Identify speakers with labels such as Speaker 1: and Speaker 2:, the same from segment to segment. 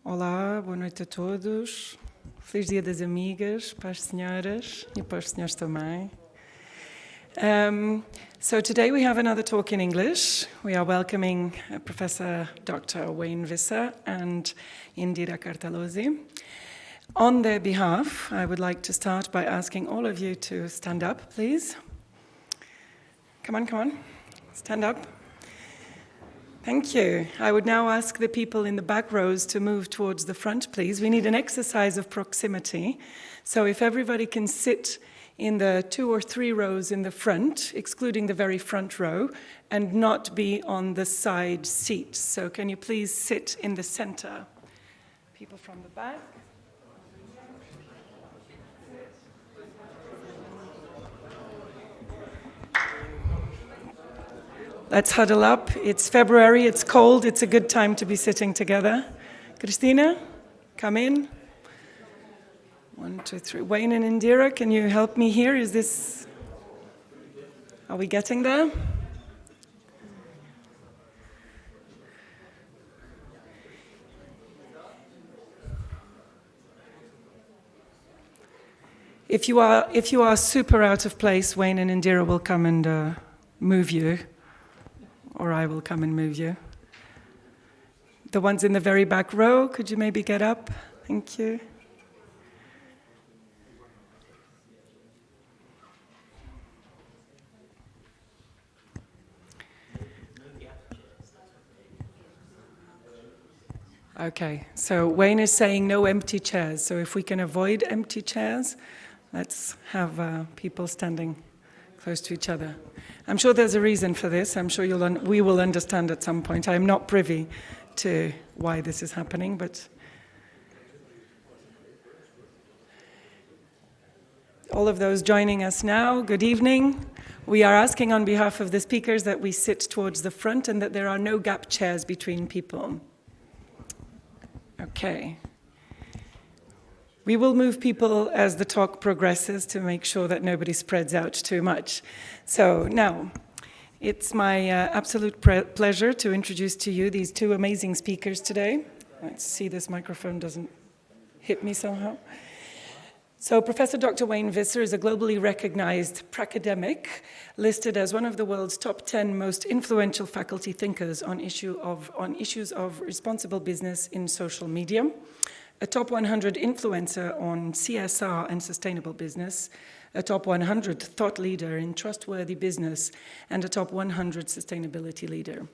Speaker 1: Olá, boa noite a todos. Feliz Dia das Amigas para as senhoras e para os senhores também. So today we have another talk in English. We are welcoming Professor Dr. Wayne Visser and Indira Kartalozzi. On their behalf, I would like to start by asking all of you to stand up, please. Come on, stand up. Thank you. I would now ask the people in the back rows to move towards the front, please. We need an exercise of proximity. So if everybody can sit in the 2 or 3 rows in the front, excluding the very front row, and not be on the side seats. So can you please sit in the center? People from the back. Let's huddle up. It's February, it's cold, it's a good time to be sitting together. Christina, come in. 1, 2, 3. Wayne and Indira, can you help me here? Are we getting there? If you are super out of place, Wayne and Indira will come and move you. Or I will come and move you. The ones in the very back row, could you maybe get up? Thank you. Okay, so Wayne is saying no empty chairs. So if we can avoid empty chairs, let's have people standing close to each other. I'm sure there's a reason for this. I'm sure we will understand at some point. I'm not privy to why this is happening, but all of those joining us now, good evening. We are asking on behalf of the speakers that we sit towards the front and that there are no gap chairs between people. Okay. We will move people as the talk progresses to make sure that nobody spreads out too much. So now, it's my absolute pleasure to introduce to you these two amazing speakers today. Let's see, this microphone doesn't hit me somehow. So Professor Dr. Wayne Visser is a globally recognized pracademic, listed as one of the world's top 10 most influential faculty thinkers on issues of responsible business in social media, a top 100 influencer on CSR and sustainable business, a top 100 thought leader in trustworthy business, and a top 100 sustainability leader.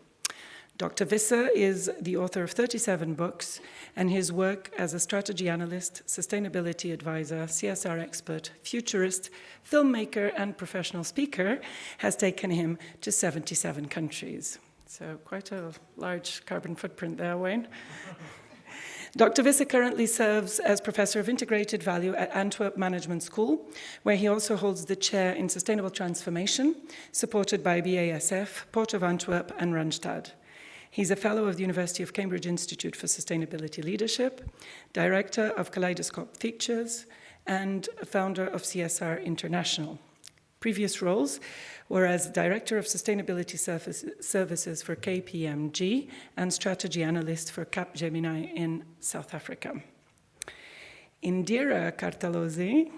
Speaker 1: Dr. Visser is the author of 37 books, and his work as a strategy analyst, sustainability advisor, CSR expert, futurist, filmmaker, and professional speaker has taken him to 77 countries. So quite a large carbon footprint there, Wayne. Dr. Visser currently serves as Professor of Integrated Value at Antwerp Management School, where he also holds the chair in Sustainable Transformation, supported by BASF, Port of Antwerp, and Randstad. He's a fellow of the University of Cambridge Institute for Sustainability Leadership, director of Kaleidoscope Features, and a founder of CSR International. Previous roles were as Director of Sustainability Services for KPMG and Strategy Analyst for Capgemini in South Africa. Indira Kartalozzi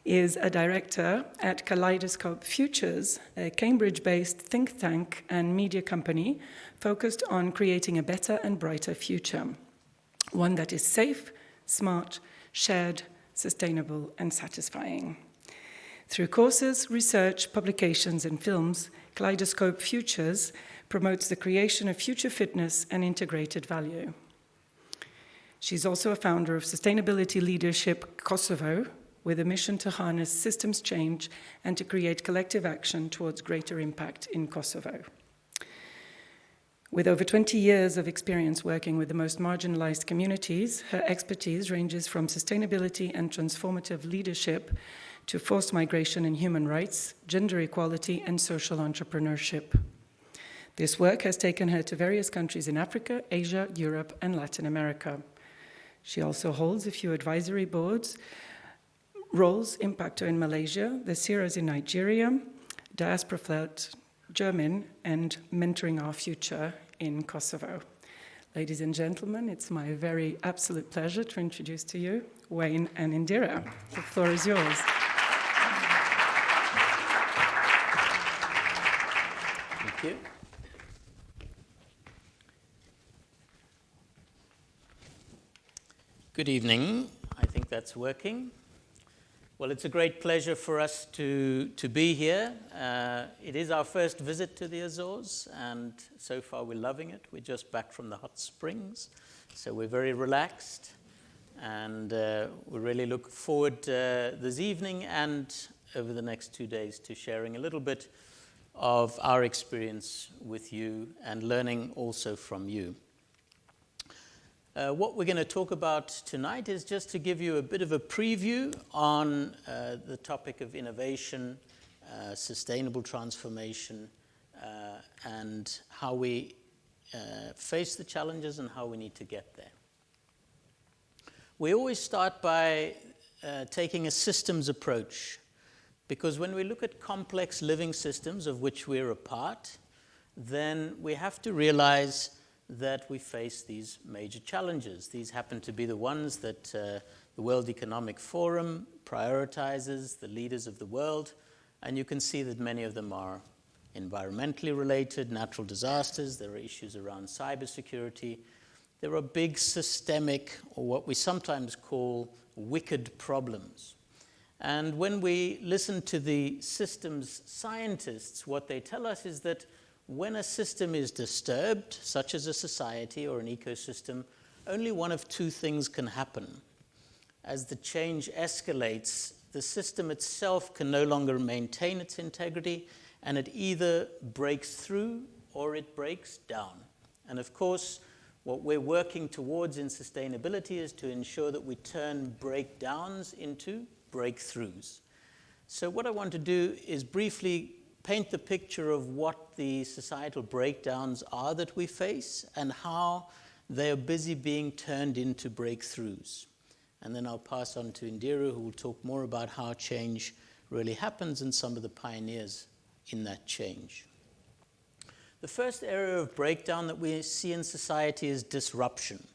Speaker 1: is a director at Kaleidoscope Futures, a Cambridge-based think tank and media company focused on creating a better and brighter future, one that is safe, smart, shared, sustainable, and satisfying. Through courses, research, publications, and films, Kaleidoscope Futures promotes the creation of future fitness and integrated value. She's also a founder of Sustainability Leadership Kosovo, with a mission to harness systems change and to create collective action towards greater impact in Kosovo. With over 20 years of experience working with the most marginalized communities, her expertise ranges from sustainability and transformative leadership to forced migration and human rights, gender equality, and social entrepreneurship. This work has taken her to various countries in Africa, Asia, Europe, and Latin America. She also holds a few advisory boards, roles, Impacto in Malaysia, the CIRAs in Nigeria, Diaspora Flirt, German, and Mentoring Our Future in Kosovo. Ladies and gentlemen, it's my very absolute pleasure to introduce to you Wayne and Indira. The floor is yours.
Speaker 2: Thank you. Good evening. I think that's working. Well, it's a great pleasure for us to be here. It is our first visit to the Azores, and so far we're loving it. We're just back from the hot springs, so we're very relaxed, and we really look forward this evening and over the next 2 days to sharing a little bit of our experience with you and learning also from you. What we're going to talk about tonight is just to give you a bit of a preview on the topic of innovation, sustainable transformation, and how we face the challenges and how we need to get there. We always start by taking a systems approach, because when we look at complex living systems of which we're a part, then we have to realize that we face these major challenges. These happen to be the ones that the World Economic Forum prioritizes, the leaders of the world, and you can see that many of them are environmentally related, natural disasters, there are issues around cybersecurity, there are big systemic, or what we sometimes call wicked problems. And when we listen to the systems scientists, what they tell us is that when a system is disturbed, such as a society or an ecosystem, only one of two things can happen. As the change escalates, the system itself can no longer maintain its integrity, and it either breaks through or it breaks down. And of course, what we're working towards in sustainability is to ensure that we turn breakdowns into breakthroughs. So what I want to do is briefly paint the picture of what the societal breakdowns are that we face and how they are busy being turned into breakthroughs. And then I'll pass on to Indira, who will talk more about how change really happens and some of the pioneers in that change. The first area of breakdown that we see in society is disruption.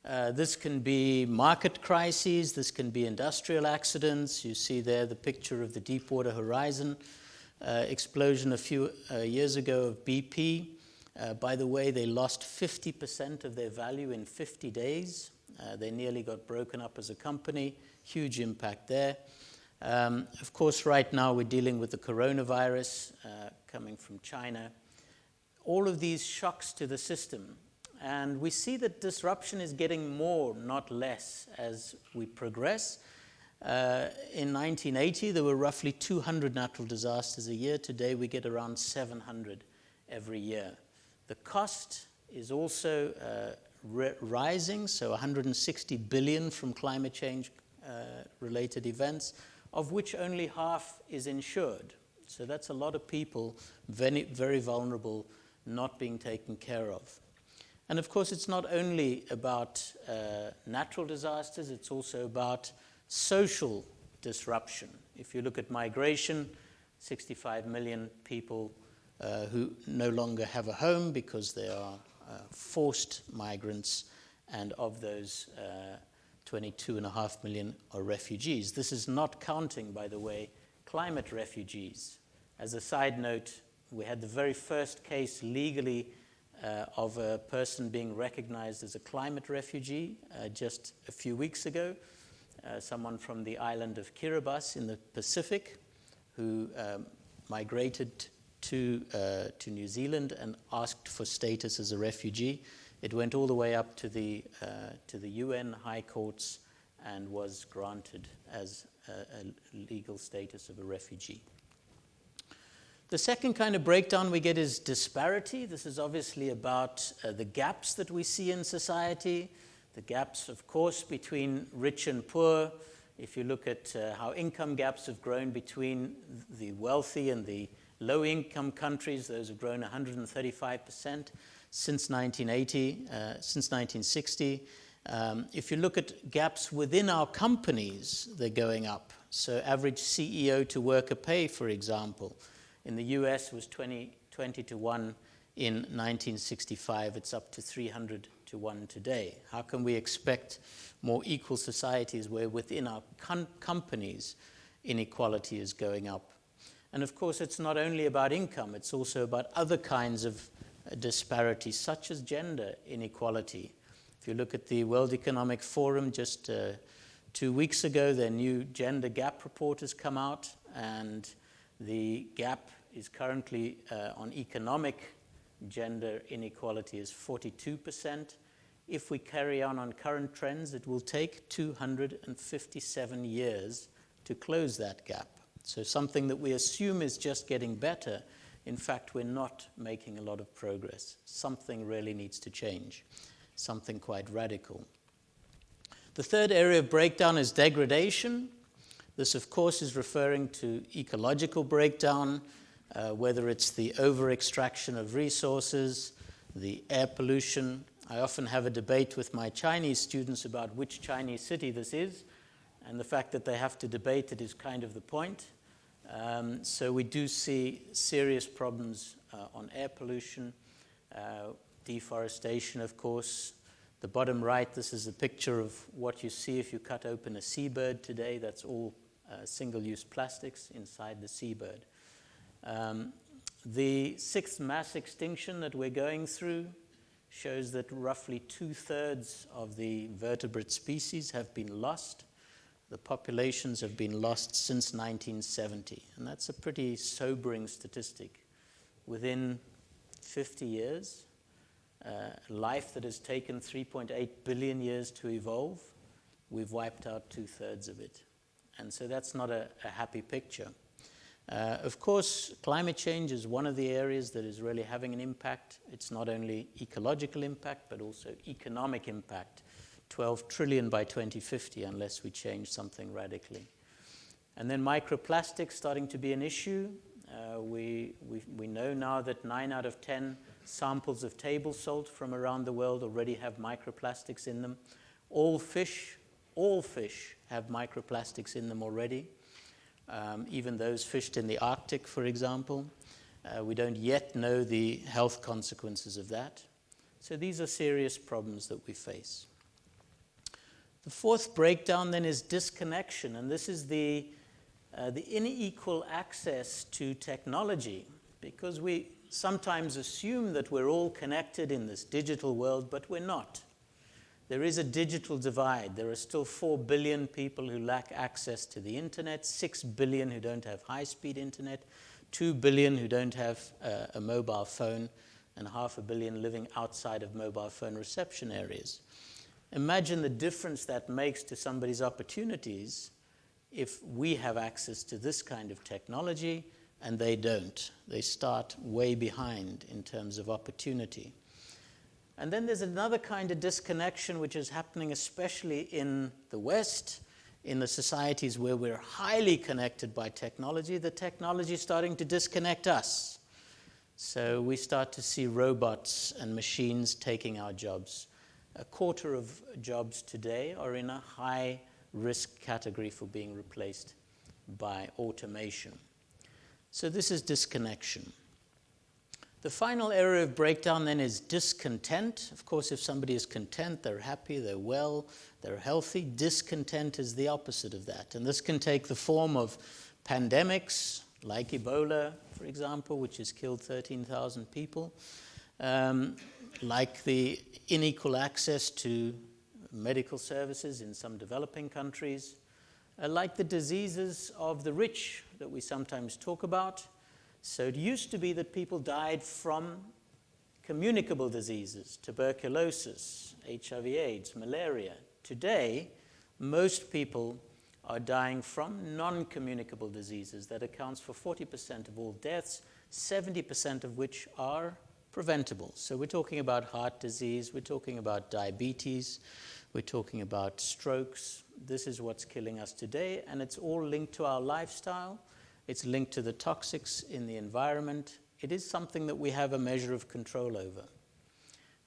Speaker 2: This can be market crises, this can be industrial accidents. You see there the picture of the Deepwater Horizon explosion a few years ago of BP. By the way, they lost 50% of their value in 50 days. They nearly got broken up as a company. Huge impact there. Of course, right now we're dealing with the coronavirus coming from China. All of these shocks to the system. And we see that disruption is getting more, not less, as we progress. In 1980, there were roughly 200 natural disasters a year. Today, we get around 700 every year. The cost is also rising, so 160 billion from climate change related events, of which only half is insured. So that's a lot of people, very, very vulnerable, not being taken care of. And of course, it's not only about natural disasters, it's also about social disruption. If you look at migration, 65 million people who no longer have a home because they are forced migrants, and of those, 22.5 million are refugees. This is not counting, by the way, climate refugees. As a side note, we had the very first case legally of a person being recognized as a climate refugee just a few weeks ago. Someone from the island of Kiribati in the Pacific who migrated to New Zealand and asked for status as a refugee. It went all the way up to the UN high courts and was granted as a legal status of a refugee. The second kind of breakdown we get is disparity. This is obviously about the gaps that we see in society. The gaps, of course, between rich and poor. If you look at how income gaps have grown between the wealthy and the low-income countries, those have grown 135% since 1960. If you look at gaps within our companies, they're going up. So average CEO to worker pay, for example, in the US was 20 to 1 in 1965. It's up to 300 to 1 today. How can we expect more equal societies where within our companies inequality is going up? And of course, it's not only about income, it's also about other kinds of disparities, such as gender inequality. If you look at the World Economic Forum, just 2 weeks ago, their new gender gap report has come out, and the gap is currently on economic gender inequality is 42%. If we carry on current trends, it will take 257 years to close that gap. So something that we assume is just getting better, in fact, we're not making a lot of progress. Something really needs to change, something quite radical. The third area of breakdown is degradation. This, of course, is referring to ecological breakdown, whether it's the over-extraction of resources, the air pollution. I often have a debate with my Chinese students about which Chinese city this is, and the fact that they have to debate it is kind of the point. So we do see serious problems on air pollution, deforestation, of course. The bottom right, this is a picture of what you see if you cut open a seabird today. That's all single-use plastics inside the seabird. The sixth mass extinction that we're going through shows that roughly 2/3 of the vertebrate species have been lost. The populations have been lost since 1970, and that's a pretty sobering statistic. Within 50 years, life that has taken 3.8 billion years to evolve, we've wiped out 2/3 of it. And so that's not a happy picture. Of course, climate change is one of the areas that is really having an impact. It's not only ecological impact, but also economic impact. 12 trillion by 2050, unless we change something radically. And then microplastics starting to be an issue. We know now that 9 out of 10 samples of table salt from around the world already have microplastics in them. All fish have microplastics in them already. Even those fished in the Arctic, for example. We don't yet know the health consequences of that. So these are serious problems that we face. The fourth breakdown then is disconnection, and this is the unequal access to technology, because we sometimes assume that we're all connected in this digital world, but we're not. There is a digital divide. There are still 4 billion people who lack access to the internet, 6 billion who don't have high-speed internet, 2 billion who don't have a mobile phone, and 500 million living outside of mobile phone reception areas. Imagine the difference that makes to somebody's opportunities if we have access to this kind of technology and they don't. They start way behind in terms of opportunity. And then there's another kind of disconnection which is happening especially in the West, in the societies where we're highly connected by technology. The technology is starting to disconnect us. So we start to see robots and machines taking our jobs. 1/4 of jobs today are in a high risk category for being replaced by automation. So this is disconnection. The final area of breakdown then is discontent. Of course, if somebody is content, they're happy, they're well, they're healthy. Discontent is the opposite of that. And this can take the form of pandemics, like Ebola, for example, which has killed 13,000 people, like the unequal access to medical services in some developing countries, like the diseases of the rich that we sometimes talk about. So it used to be that people died from communicable diseases, tuberculosis, HIV/AIDS, malaria. Today, most people are dying from non-communicable diseases. That accounts for 40% of all deaths, 70% of which are preventable. So we're talking about heart disease, we're talking about diabetes, we're talking about strokes. This is what's killing us today, and it's all linked to our lifestyle. It's linked to the toxics in the environment. It is something that we have a measure of control over.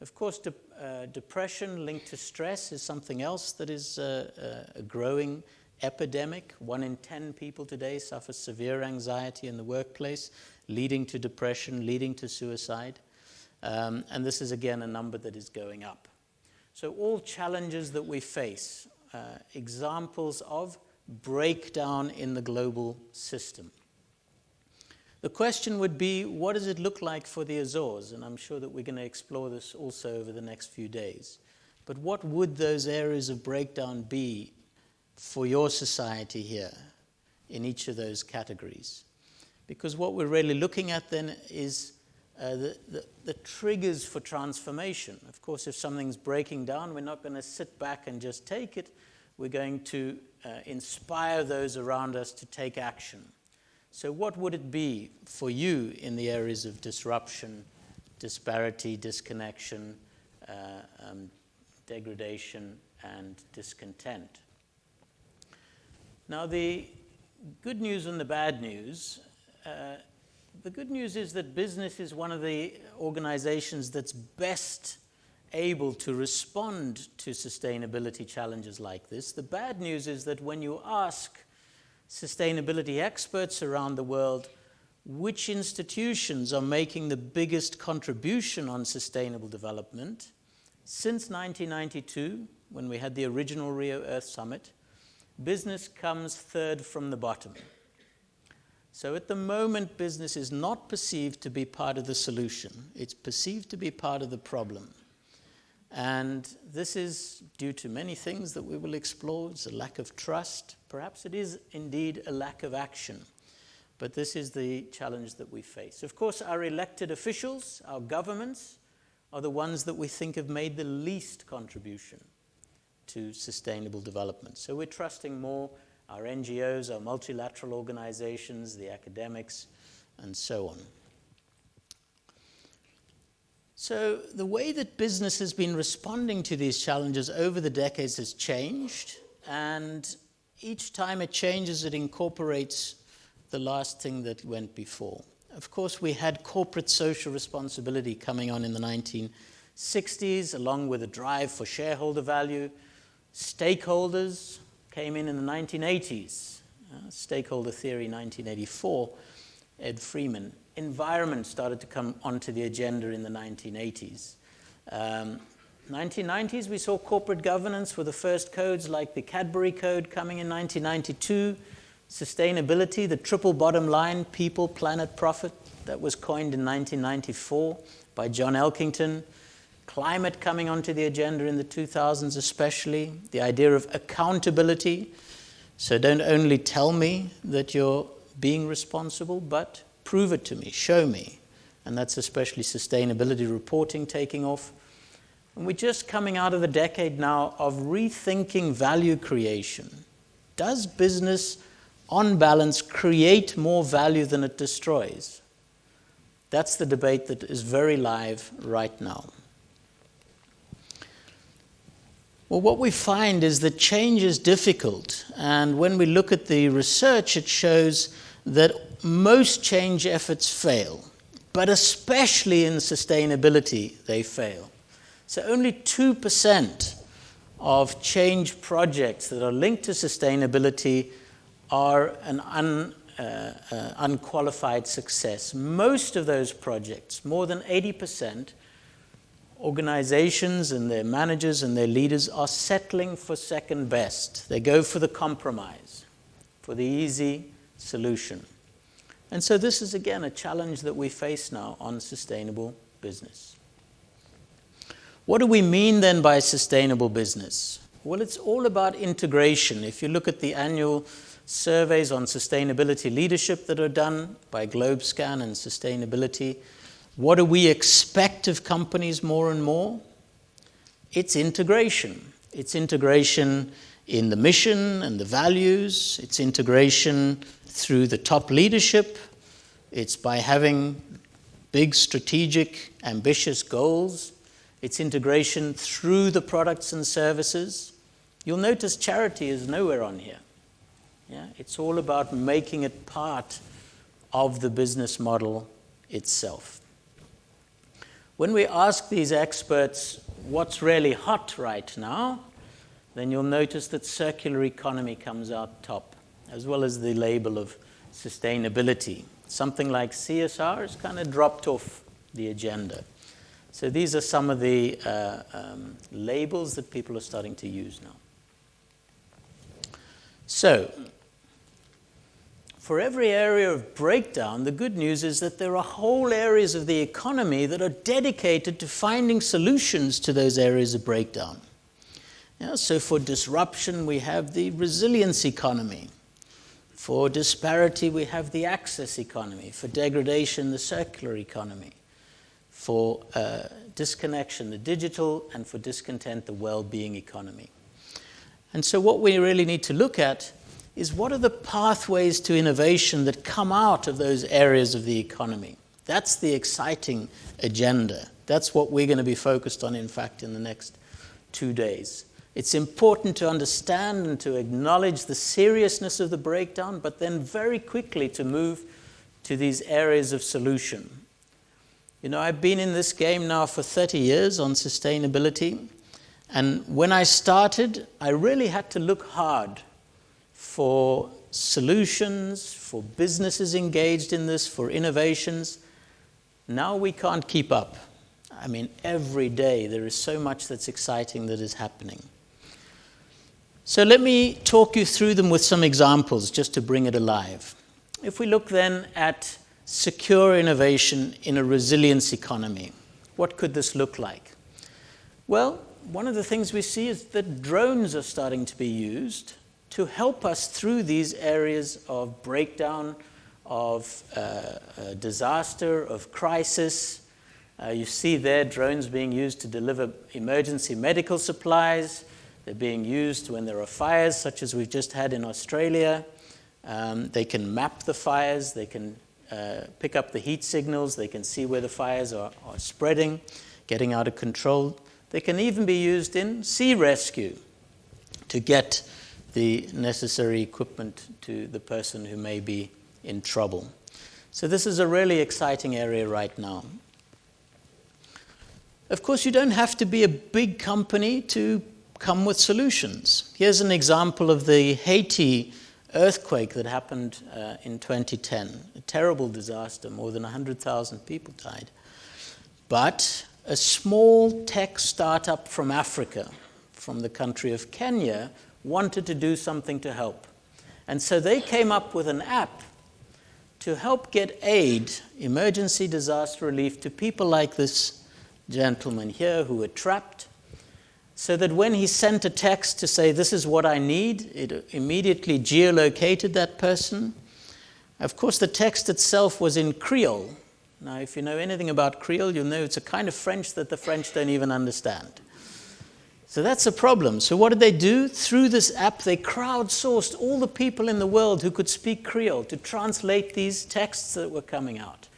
Speaker 2: Of course, depression linked to stress is something else that is a growing epidemic. 1 in 10 people today suffer severe anxiety in the workplace, leading to depression, leading to suicide. And this is, again, a number that is going up. So all challenges that we face, examples of breakdown in the global system. The question would be, what does it look like for the Azores? And I'm sure that we're going to explore this also over the next few days. But what would those areas of breakdown be for your society here in each of those categories? Because what we're really looking at then is the triggers for transformation. Of course, if something's breaking down, we're not going to sit back and just take it. We're going to inspire those around us to take action. So what would it be for you in the areas of disruption, disparity, disconnection, degradation, and discontent? Now, the good news and the bad news. The good news is that business is one of the organizations that's best able to respond to sustainability challenges like this. The bad news is that when you ask sustainability experts around the world which institutions are making the biggest contribution on sustainable development, since 1992, when we had the original Rio Earth Summit, business comes 3rd from the bottom. So at the moment, business is not perceived to be part of the solution. It's perceived to be part of the problem. And this is due to many things that we will explore. It's a lack of trust. Perhaps it is indeed a lack of action. But this is the challenge that we face. Of course, our elected officials, our governments, are the ones that we think have made the least contribution to sustainable development. So we're trusting more our NGOs, our multilateral organizations, the academics, and so on. So the way that business has been responding to these challenges over the decades has changed, and each time it changes, it incorporates the last thing that went before. Of course, we had corporate social responsibility coming on in the 1960s, along with a drive for shareholder value. Stakeholders came in the 1980s. Stakeholder theory, 1984, Ed Freeman. Environment started to come onto the agenda in the 1980s. 1990s, we saw corporate governance with the first codes like the Cadbury Code coming in 1992. Sustainability, the triple bottom line, people, planet, profit, that was coined in 1994 by John Elkington. Climate coming onto the agenda in the 2000s especially. The idea of accountability. So don't only tell me that you're being responsible, but prove it to me, show me. And that's especially sustainability reporting taking off. And we're just coming out of a decade now of rethinking value creation. Does business, on balance, create more value than it destroys? That's the debate that is very live right now. Well, what we find is that change is difficult. And when we look at the research, it shows that most change efforts fail, but especially in sustainability, they fail. So only 2% of change projects that are linked to sustainability are an unqualified success. Most of those projects, more than 80%, organizations and their managers and their leaders are settling for second best. They go for the compromise, for the easy solution. And so this is, again, a challenge that we face now on sustainable business. What do we mean then by sustainable business? Well, it's all about integration. If you look at the annual surveys on sustainability leadership that are done by GlobeScan and Sustainability, what do we expect of companies more and more? It's integration. It's integration in the mission and the values. It's integration through the top leadership. It's by having big, strategic, ambitious goals. It's integration through the products and services. You'll notice charity is nowhere on here. Yeah? It's all about making it part of the business model itself. When we ask these experts what's really hot right now, then you'll notice that circular economy comes out top, as well as the label of sustainability. Something like CSR has kind of dropped off the agenda. So these are some of the labels that people are starting to use now. So, for every area of breakdown, the good news is that there are whole areas of the economy that are dedicated to finding solutions to those areas of breakdown. Yeah, so for disruption, we have the resilience economy. For disparity, we have the access economy. For degradation, the circular economy. For disconnection, the digital, and for discontent, the well-being economy. And so what we really need to look at is what are the pathways to innovation that come out of those areas of the economy. That's the exciting agenda. That's what we're going to be focused on, in fact, in the next 2 days. It's important to understand and to acknowledge the seriousness of the breakdown, but then very quickly to move to these areas of solution. You know, I've been in this game now for 30 years on sustainability, and when I started, I really had to look hard for solutions, for businesses engaged in this, for innovations. Now we can't keep up. I mean, every day there is so much that's exciting that is happening. So let me talk you through them with some examples just to bring it alive. If we look then at secure innovation in a resilience economy, what could this look like? Well, one of the things we see is that drones are starting to be used to help us through these areas of breakdown, of disaster, of crisis. You see there drones being used to deliver emergency medical supplies. They're being used when there are fires, such as we've just had in Australia. They can map the fires. They can pick up the heat signals. They can see where the fires are spreading, getting out of control. They can even be used in sea rescue to get the necessary equipment to the person who may be in trouble. So this is a really exciting area right now. Of course, you don't have to be a big company to come with solutions. Here's an example of the Haiti earthquake that happened in 2010. A terrible disaster. More than 100,000 people died. But a small tech startup from Africa, from the country of Kenya, wanted to do something to help. And so they came up with an app to help get aid, emergency disaster relief, to people like this gentleman here who were trapped, so that when he sent a text to say, this is what I need, it immediately geolocated that person. Of course, the text itself was in Creole. Now, if you know anything about Creole, you'll know it's a kind of French that the French don't even understand. So that's a problem. So what did they do? Through this app, they crowdsourced all the people in the world who could speak Creole to translate these texts that were coming out.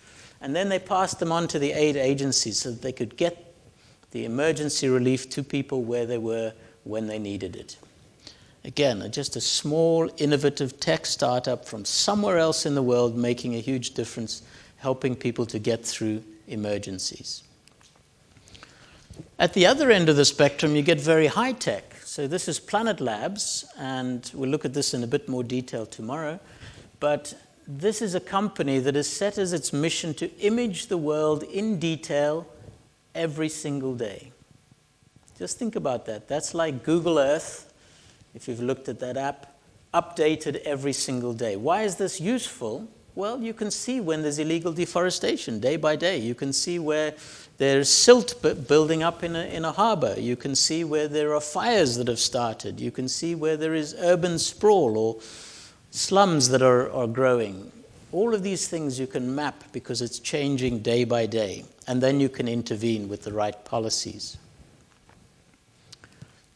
Speaker 2: And then they passed them on to the aid agencies so that they could get the emergency relief to people where they were when they needed it. Again, just a small, innovative tech startup from somewhere else in the world making a huge difference, helping people to get through emergencies. At the other end of the spectrum, you get very high tech. So this is Planet Labs, and we'll look at this in a bit more detail tomorrow. But this is a company that has set as its mission to image the world in detail every single day. Just think about that. That's like Google Earth, if you've looked at that app, updated every single day. Why is this useful? Well, you can see when there's illegal deforestation day by day. You can see where there's silt building up in a harbor. You can see where there are fires that have started. You can see where there is urban sprawl or slums that are growing. All of these things you can map because it's changing day by day. And then you can intervene with the right policies.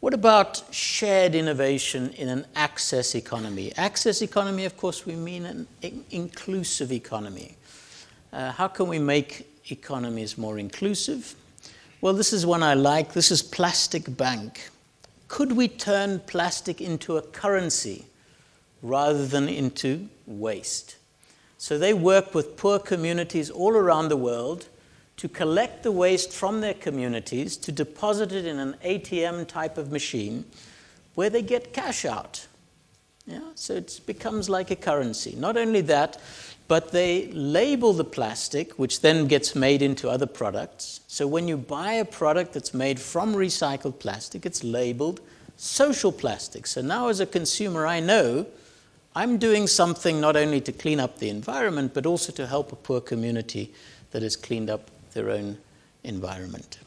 Speaker 2: What about shared innovation in an access economy? Access economy, of course, we mean an inclusive economy. How can we make economies more inclusive? Well, this is one I like. This is Plastic Bank. Could we turn plastic into a currency rather than into waste? So they work with poor communities all around the world to collect the waste from their communities, to deposit it in an ATM type of machine where they get cash out. Yeah? So it becomes like a currency. Not only that, but they label the plastic, which then gets made into other products. So when you buy a product that's made from recycled plastic, it's labeled social plastic. So now as a consumer, I know I'm doing something not only to clean up the environment, but also to help a poor community that has cleaned up their own environment.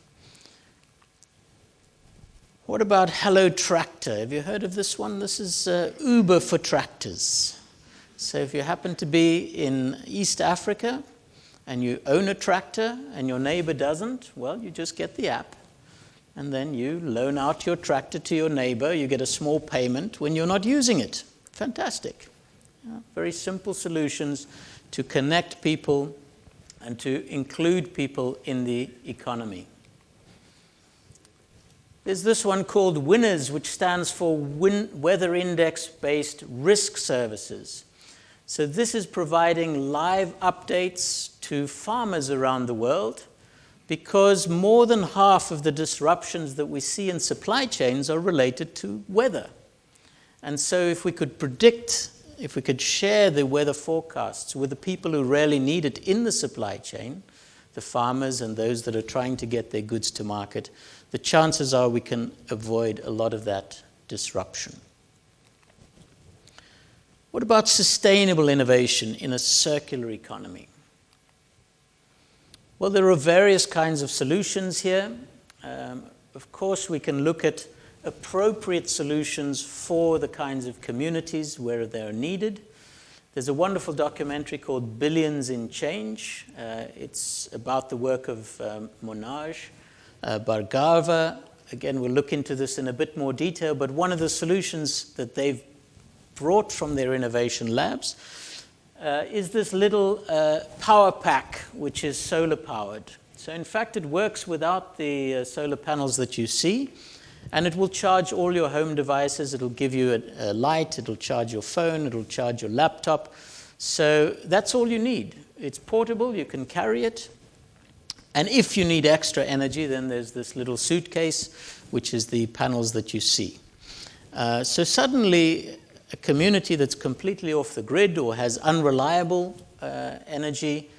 Speaker 2: What about Hello Tractor? Have you heard of this one? This is Uber for tractors. So if you happen to be in East Africa and you own a tractor and your neighbor doesn't, well, you just get the app and then you loan out your tractor to your neighbor. You get a small payment when you're not using it. Fantastic. Yeah, very simple solutions to connect people and to include people in the economy. There's this one called Winners, which stands for Weather Index-Based Risk Services. So this is providing live updates to farmers around the world because more than half of the disruptions that we see in supply chains are related to weather. And so if we could predict, if we could share the weather forecasts with the people who really need it in the supply chain, the farmers and those that are trying to get their goods to market, the chances are we can avoid a lot of that disruption. What about sustainable innovation in a circular economy? Well, there are various kinds of solutions here. Of course, we can look at appropriate solutions for the kinds of communities where they're needed. There's a wonderful documentary called Billions in Change. It's about the work of Manoj Bhargava. Again, we'll look into this in a bit more detail, but one of the solutions that they've brought from their innovation labs is this little power pack, which is solar powered. So in fact, it works without the solar panels that you see, and it will charge all your home devices. It'll give you a light, it'll charge your phone, it'll charge your laptop. So that's all you need. It's portable, you can carry it. And if you need extra energy, then there's this little suitcase, which is the panels that you see. So suddenly, a community that's completely off the grid or has unreliable energy,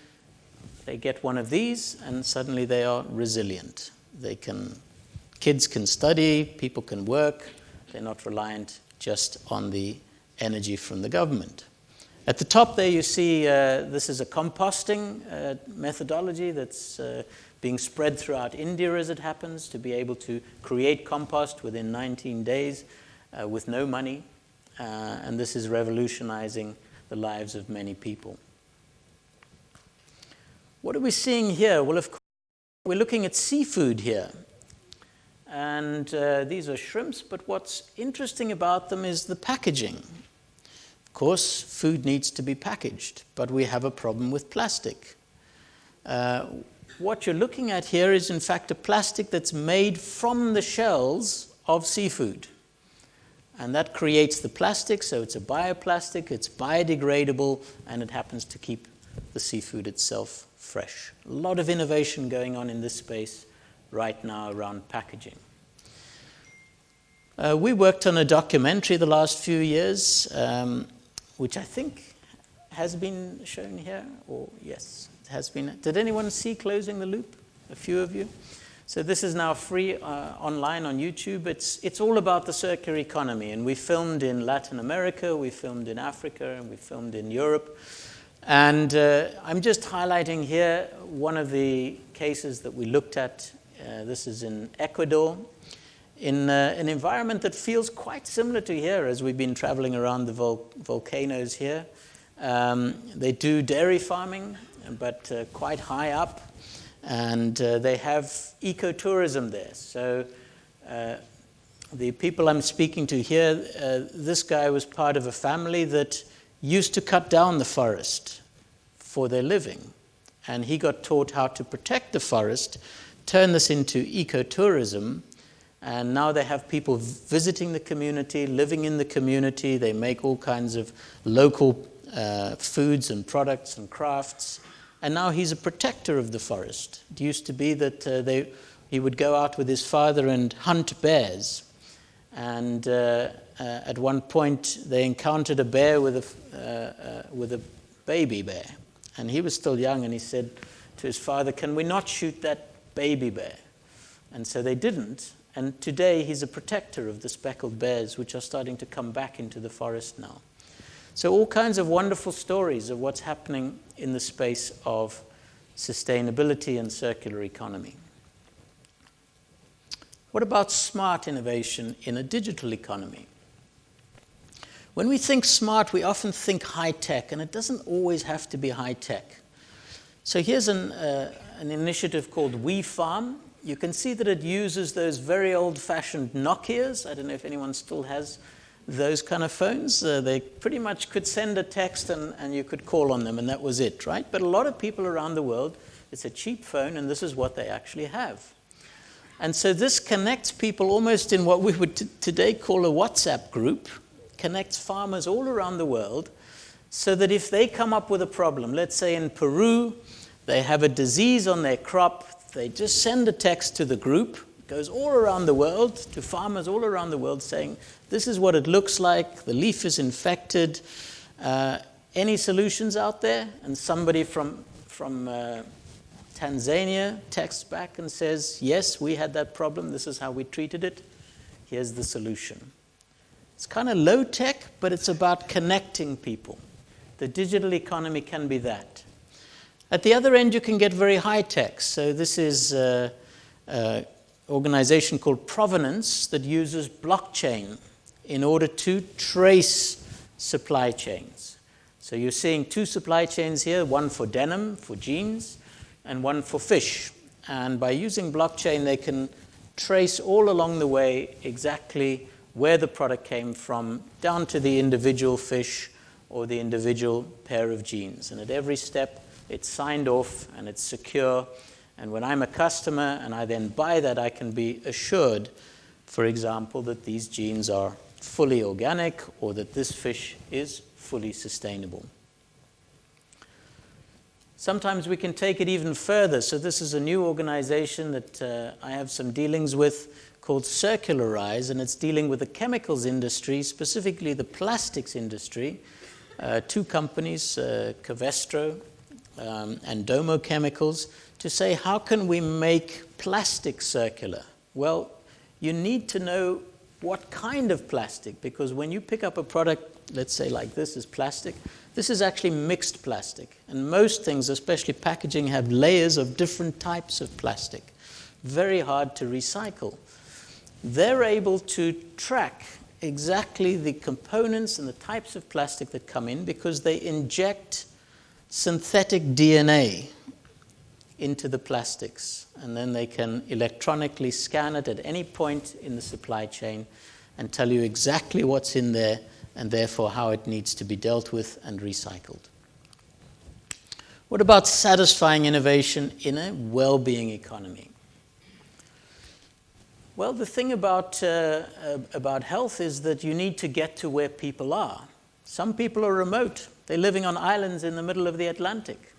Speaker 2: they get one of these, and suddenly they are resilient. Kids can study, people can work. They're not reliant just on the energy from the government. At the top there you see this is a composting methodology that's being spread throughout India as it happens, to be able to create compost within 19 days with no money. And this is revolutionizing the lives of many people. What are we seeing here? Well, of course, we're looking at seafood here. And these are shrimps, but what's interesting about them is the packaging. Of course, food needs to be packaged, but we have a problem with plastic. What you're looking at here is, in fact, a plastic that's made from the shells of seafood. And that creates the plastic, so it's a bioplastic, it's biodegradable, and it happens to keep the seafood itself fresh. A lot of innovation going on in this space right now around packaging. We worked on a documentary the last few years, which I think has been shown here, or yes, it has been. Did anyone see Closing the Loop? A few of you? So this is now free online on YouTube. It's all about the circular economy, and we filmed in Latin America, we filmed in Africa, and we filmed in Europe. And I'm just highlighting here one of the cases that we looked at. This is in Ecuador, in an environment that feels quite similar to here as we've been traveling around the volcanoes here. They do dairy farming, but quite high up. And they have ecotourism there. So the people I'm speaking to here, this guy was part of a family that used to cut down the forest for their living. And he got taught how to protect the forest, turn this into ecotourism, and now they have people visiting the community, living in the community. They make all kinds of local foods and products and crafts. And now he's a protector of the forest. It used to be that he would go out with his father and hunt bears. And at one point, they encountered a bear with a baby bear. And he was still young, and he said to his father, "Can we not shoot that baby bear?" And so they didn't. And today, he's a protector of the speckled bears, which are starting to come back into the forest now. So all kinds of wonderful stories of what's happening in the space of sustainability and circular economy. What about smart innovation in a digital economy? When we think smart, we often think high-tech, and it doesn't always have to be high-tech. So here's an initiative called WeFarm. You can see that it uses those very old-fashioned Nokias. I don't know if anyone still has those kind of phones. They pretty much could send a text and you could call on them, and that was it, right? But a lot of people around the world, it's a cheap phone, and this is what they actually have. And so this connects people almost in what we would today call a WhatsApp group, connects farmers all around the world, so that if they come up with a problem, let's say in Peru, they have a disease on their crop, they just send a text to the group, it goes all around the world, to farmers all around the world, saying, this is what it looks like, the leaf is infected, any solutions out there? And somebody from Tanzania texts back and says, yes, we had that problem, this is how we treated it, here's the solution. It's kind of low tech, but it's about connecting people. The digital economy can be that. At the other end, you can get very high tech. So this is an organization called Provenance that uses blockchain in order to trace supply chains. So you're seeing two supply chains here, one for denim, for jeans, and one for fish. And by using blockchain, they can trace all along the way exactly where the product came from, down to the individual fish or the individual pair of jeans. And at every step, it's signed off and it's secure. And when I'm a customer and I then buy that, I can be assured, for example, that these jeans are fully organic or that this fish is fully sustainable. Sometimes we can take it even further. So this is a new organization that I have some dealings with called Circularize, and it's dealing with the chemicals industry, specifically the plastics industry. Two companies, Covestro and Domo Chemicals, to say, how can we make plastic circular? Well, you need to know what kind of plastic, because when you pick up a product, let's say like this is plastic, this is actually mixed plastic. And most things, especially packaging, have layers of different types of plastic. Very hard to recycle. They're able to track exactly the components and the types of plastic that come in because they inject synthetic DNA into the plastics. And then they can electronically scan it at any point in the supply chain and tell you exactly what's in there and therefore how it needs to be dealt with and recycled. What about satisfying innovation in a well-being economy? Well, the thing about health is that you need to get to where people are. Some people are remote. They're living on islands in the middle of the Atlantic.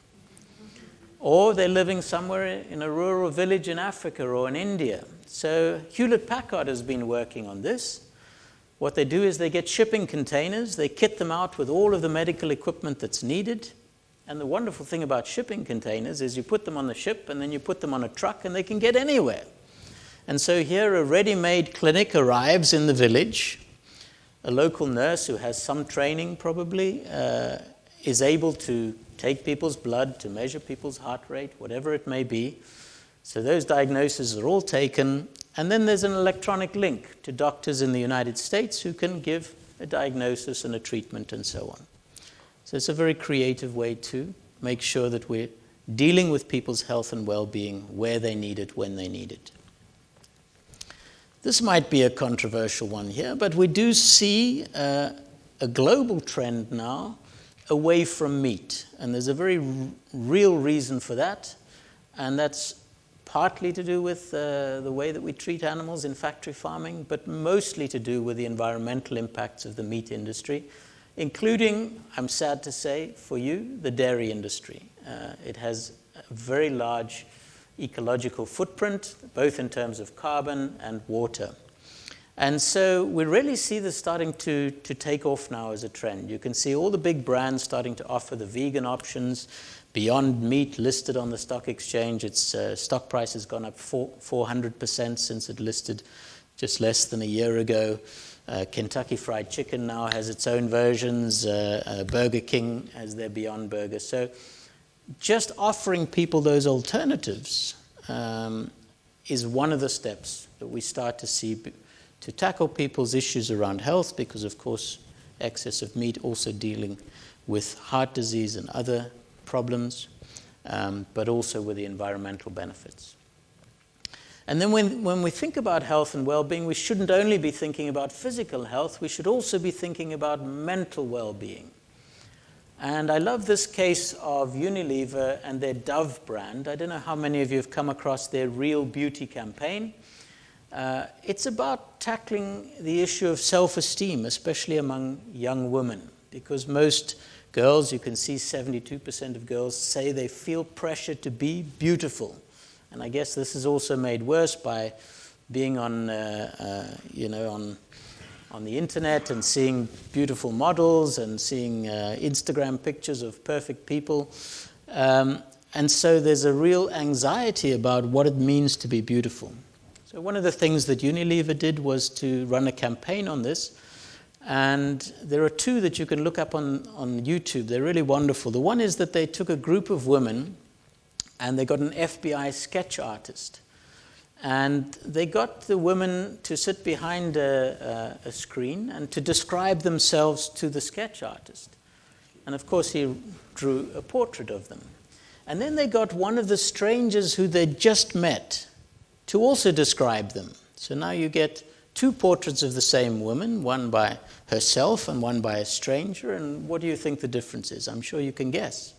Speaker 2: Or they're living somewhere in a rural village in Africa or in India. So Hewlett-Packard has been working on this. What they do is they get shipping containers, they kit them out with all of the medical equipment that's needed. And the wonderful thing about shipping containers is you put them on the ship and then you put them on a truck and they can get anywhere. And so here a ready-made clinic arrives in the village. A local nurse who has some training probably is able to take people's blood, to measure people's heart rate, whatever it may be. So those diagnoses are all taken. And then there's an electronic link to doctors in the United States who can give a diagnosis and a treatment and so on. So it's a very creative way to make sure that we're dealing with people's health and well-being where they need it, when they need it. This might be a controversial one here, but we do see a global trend now away from meat. And there's a very real reason for that, and that's partly to do with the way that we treat animals in factory farming, but mostly to do with the environmental impacts of the meat industry, including, I'm sad to say, for you, the dairy industry. It has a very large ecological footprint, both in terms of carbon and water. And so we really see this starting to take off now as a trend. You can see all the big brands starting to offer the vegan options. Beyond Meat listed on the stock exchange, its stock price has gone up 400% since it listed just less than a year ago. Kentucky Fried Chicken now has its own versions. Burger King has their Beyond Burger. So just offering people those alternatives is one of the steps that we start to see to tackle people's issues around health, because of course excess of meat also dealing with heart disease and other problems, but also with the environmental benefits. And then when we think about health and well-being, we shouldn't only be thinking about physical health, we should also be thinking about mental well-being. And I love this case of Unilever and their Dove brand. I don't know how many of you have come across their Real Beauty campaign. It's about tackling the issue of self-esteem, especially among young women, because most girls, you can see 72% of girls say they feel pressure to be beautiful. And I guess this is also made worse by being on the internet and seeing beautiful models and seeing Instagram pictures of perfect people. And so there's a real anxiety about what it means to be beautiful. So one of the things that Unilever did was to run a campaign on this. And there are two that you can look up on YouTube. They're really wonderful. The one is that they took a group of women and they got an FBI sketch artist. And they got the women to sit behind a screen and to describe themselves to the sketch artist. And of course, he drew a portrait of them. And then they got one of the strangers who they'd just met to also describe them. So now you get two portraits of the same woman, one by herself and one by a stranger. And what do you think the difference is? I'm sure you can guess.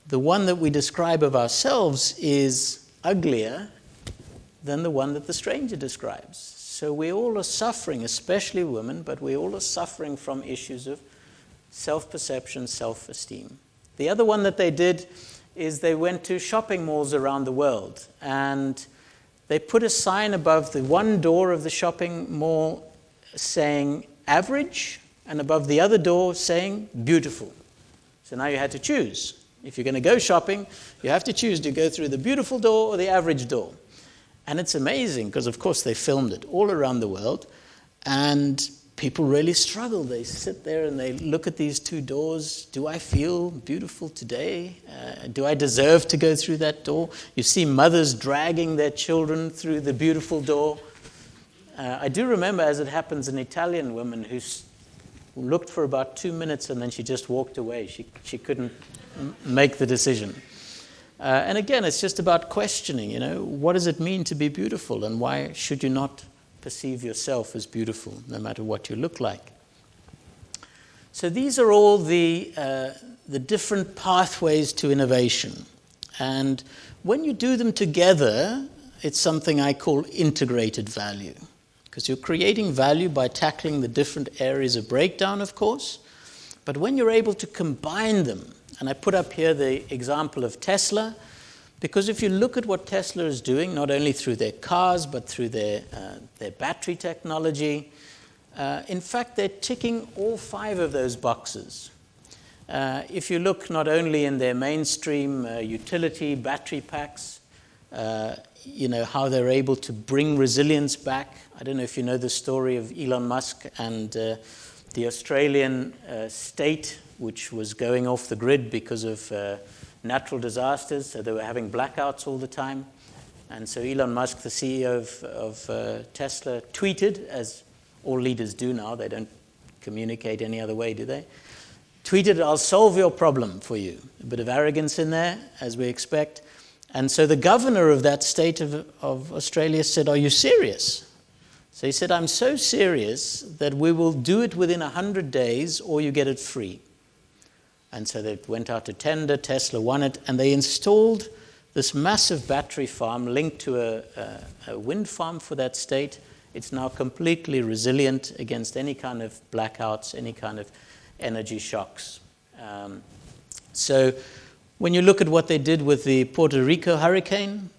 Speaker 2: The one that we describe of ourselves is uglier than the one that the stranger describes. So we all are suffering, especially women, but we all are suffering from issues of self-perception, self-esteem. The other one that they did is they went to shopping malls around the world, and they put a sign above the one door of the shopping mall saying average, and above the other door saying beautiful. So now you had to choose. If you're going to go shopping, you have to choose to go through the beautiful door or the average door. And it's amazing because, of course, they filmed it all around the world, and people really struggle. They sit there and they look at these two doors. Do I feel beautiful today? Do I deserve to go through that door? You see mothers dragging their children through the beautiful door. I do remember, as it happens, an Italian woman who looked for about 2 minutes and then she just walked away. She couldn't make the decision. And again, it's just about questioning, what does it mean to be beautiful, and why should you not perceive yourself as beautiful, no matter what you look like? So these are all the different pathways to innovation. And when you do them together, it's something I call integrated value, because you're creating value by tackling the different areas of breakdown, of course. But when you're able to combine them, and I put up here the example of Tesla, because if you look at what Tesla is doing, not only through their cars, but through their battery technology, in fact, they're ticking all 5 of those boxes. If you look not only in their mainstream utility battery packs, how they're able to bring resilience back. I don't know if you know the story of Elon Musk and the Australian state, which was going off the grid because of natural disasters. So they were having blackouts all the time. And so Elon Musk, the CEO of Tesla, tweeted, as all leaders do now. They don't communicate any other way, do they? Tweeted, "I'll solve your problem for you." A bit of arrogance in there, as we expect. And so the governor of that state of Australia said, "Are you serious?" So he said, "I'm so serious that we will do it within 100 days or you get it free." And so they went out to tender, Tesla won it, and they installed this massive battery farm linked to a wind farm for that state. It's now completely resilient against any kind of blackouts, any kind of energy shocks. So when you look at what they did with the Puerto Rico hurricane,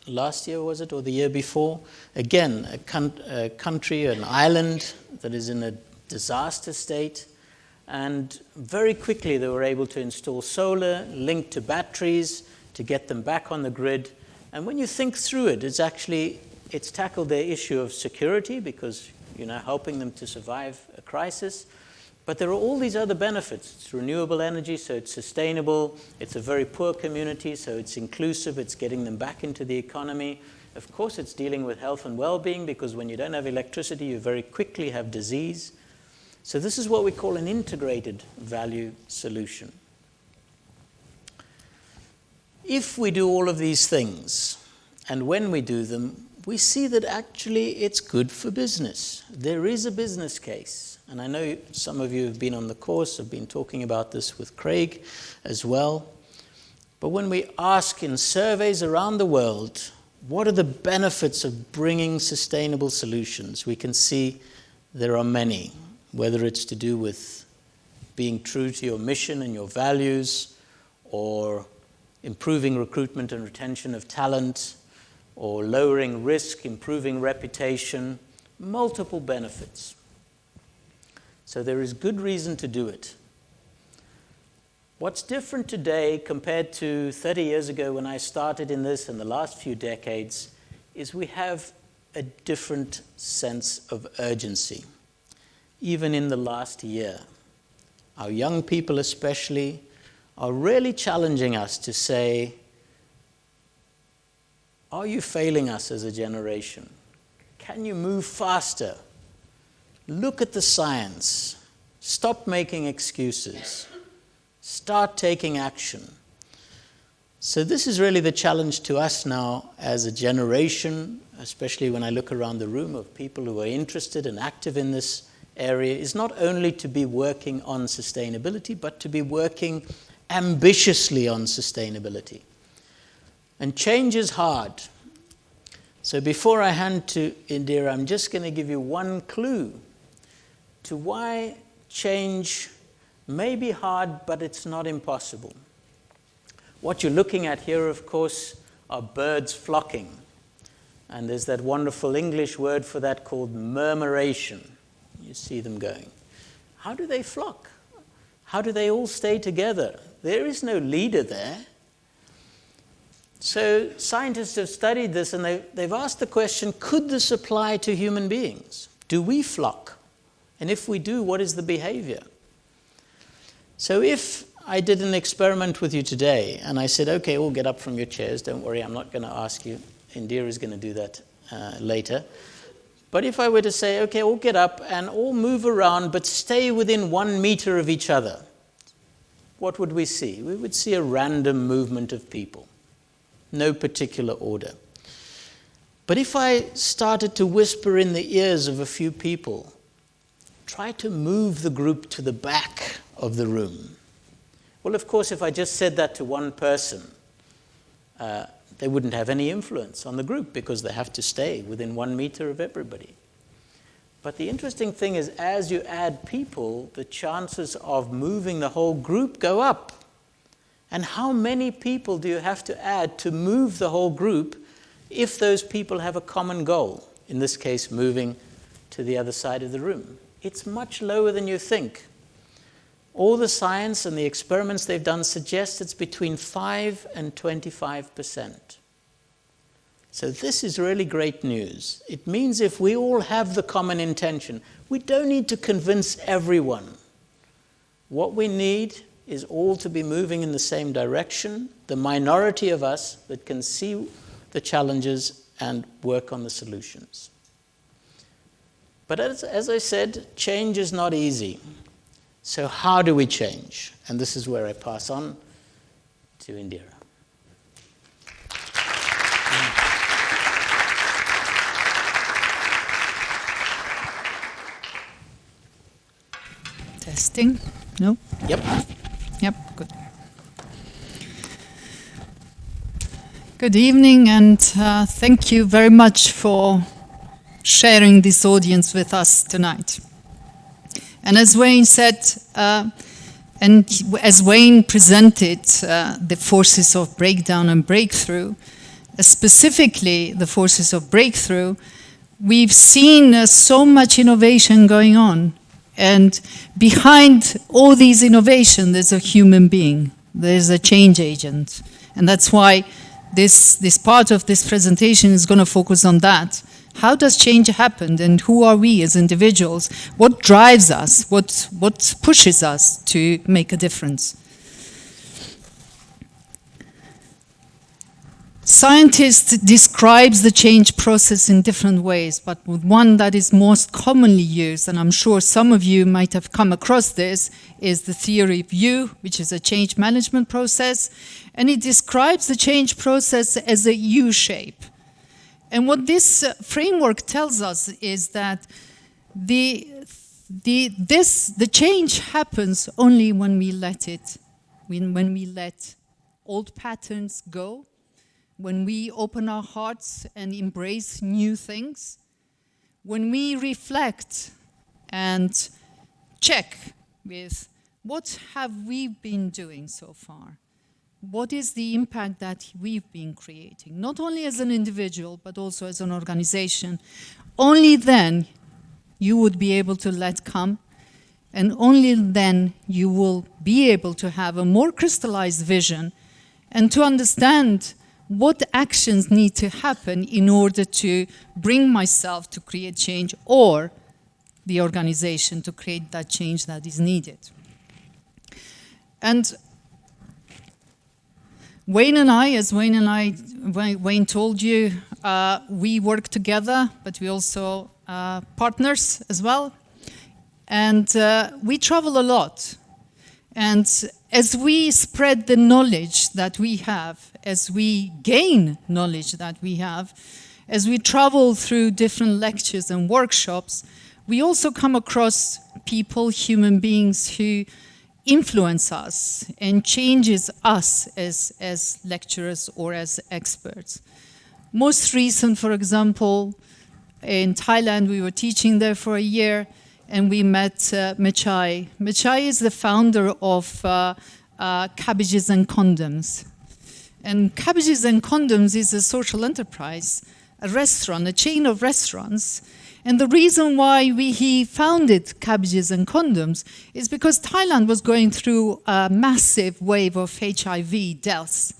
Speaker 2: last year was it, or the year before? Again, a country, an island that is in a disaster state. And very quickly they were able to install solar linked to batteries to get them back on the grid. And when you think through it, it's tackled their issue of security because helping them to survive a crisis. But there are all these other benefits. It's renewable energy, so it's sustainable. It's a very poor community, so it's inclusive. It's getting them back into the economy. Of course, it's dealing with health and well-being, because when you don't have electricity, you very quickly have disease. So this is what we call an integrated value solution. If we do all of these things, and when we do them, we see that actually it's good for business. There is a business case. And I know some of you have been on the course, have been talking about this with Craig as well. But when we ask in surveys around the world, what are the benefits of bringing sustainable solutions, we can see there are many. Whether it's to do with being true to your mission and your values, or improving recruitment and retention of talent, or lowering risk, improving reputation, multiple benefits. So there is good reason to do it. What's different today compared to 30 years ago when I started in this and the last few decades is we have a different sense of urgency. Even in the last year, our young people especially are really challenging us to say, are you failing us as a generation? Can you move faster? Look at the science. Stop making excuses. Start taking action. So this is really the challenge to us now as a generation, especially when I look around the room of people who are interested and active in this area, is not only to be working on sustainability, but to be working ambitiously on sustainability. And change is hard. So before I hand to Indira, I'm just going to give you one clue to why change may be hard, but it's not impossible. What you're looking at here, of course, are birds flocking. And there's that wonderful English word for that called murmuration. You see them going. How do they flock? How do they all stay together? There is no leader there. So scientists have studied this, and they've asked the question, could this apply to human beings? Do we flock? And if we do, what is the behavior? So if I did an experiment with you today, and I said, okay, all get up from your chairs. Don't worry, I'm not going to ask you. Indira is going to do that later. But if I were to say, okay, all get up and all move around, but stay within 1 meter of each other, what would we see? We would see a random movement of people. No particular order. But if I started to whisper in the ears of a few people, try to move the group to the back of the room. Well, of course, if I just said that to one person, they wouldn't have any influence on the group because they have to stay within 1 meter of everybody. But the interesting thing is, as you add people, the chances of moving the whole group go up. And how many people do you have to add to move the whole group if those people have a common goal? In this case, moving to the other side of the room. It's much lower than you think. All the science and the experiments they've done suggest it's between 5 and 25%. So this is really great news. It means if we all have the common intention, we don't need to convince everyone. What we need is all to be moving in the same direction, the minority of us that can see the challenges and work on the solutions. But as I said, change is not easy. So how do we change? And this is where I pass on to Indira.
Speaker 3: Testing? No?
Speaker 2: Yep.
Speaker 3: Yep, good. Good evening, and thank you very much for sharing this audience with us tonight. And as Wayne said, and as Wayne presented the forces of breakdown and breakthrough, specifically the forces of breakthrough, we've seen so much innovation going on. And behind all these innovations, there's a human being. There's a change agent. And that's why this part of this presentation is going to focus on that. How does change happen, and who are we as individuals? What drives us? What pushes us to make a difference? Scientists describes the change process in different ways, but one that is most commonly used, and I'm sure some of you might have come across this, is the theory of U, which is a change management process, and it describes the change process as a U shape. And what this framework tells us is that the change happens only when we let it, when we let old patterns go, when we open our hearts and embrace new things, when we reflect and check with what have we been doing so far? What is the impact that we've been creating, not only as an individual, but also as an organization? Only then you would be able to let come, and only then you will be able to have a more crystallized vision and to understand what actions need to happen in order to bring myself to create change, or the organization to create that change that is needed. And Wayne and I, as Wayne told you, we work together, but we also partners as well. And we travel a lot. And as we spread the knowledge that we have, as we gain knowledge that we have, as we travel through different lectures and workshops, we also come across people, human beings who influence us and changes us as lecturers or as experts. Most recent, for example, in Thailand, we were teaching there for a year, and we met Mechai. Mechai is the founder of Cabbages and Condoms. And Cabbages and Condoms is a social enterprise, a restaurant, a chain of restaurants. And the reason why he founded Cabbages and Condoms is because Thailand was going through a massive wave of HIV deaths.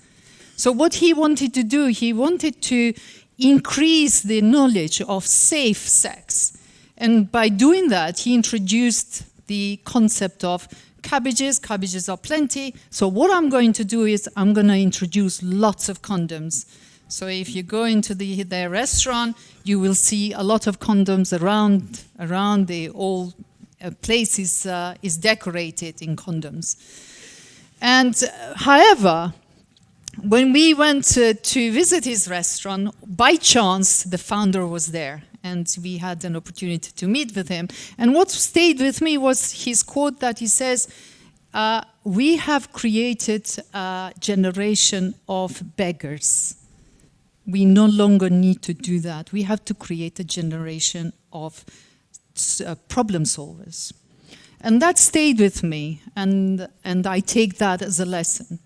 Speaker 3: So what he wanted to do, he wanted to increase the knowledge of safe sex. And by doing that, he introduced the concept of cabbages. Cabbages are plenty. So what I'm going to do is I'm going to introduce lots of condoms. So if you go into their restaurant, you will see a lot of condoms around the whole place is decorated in condoms. And however, when we went to visit his restaurant, by chance, the founder was there. And we had an opportunity to meet with him. And what stayed with me was his quote that he says, we have created a generation of beggars. We no longer need to do that. We have to create a generation of problem solvers. And that stayed with me, and I take that as a lesson.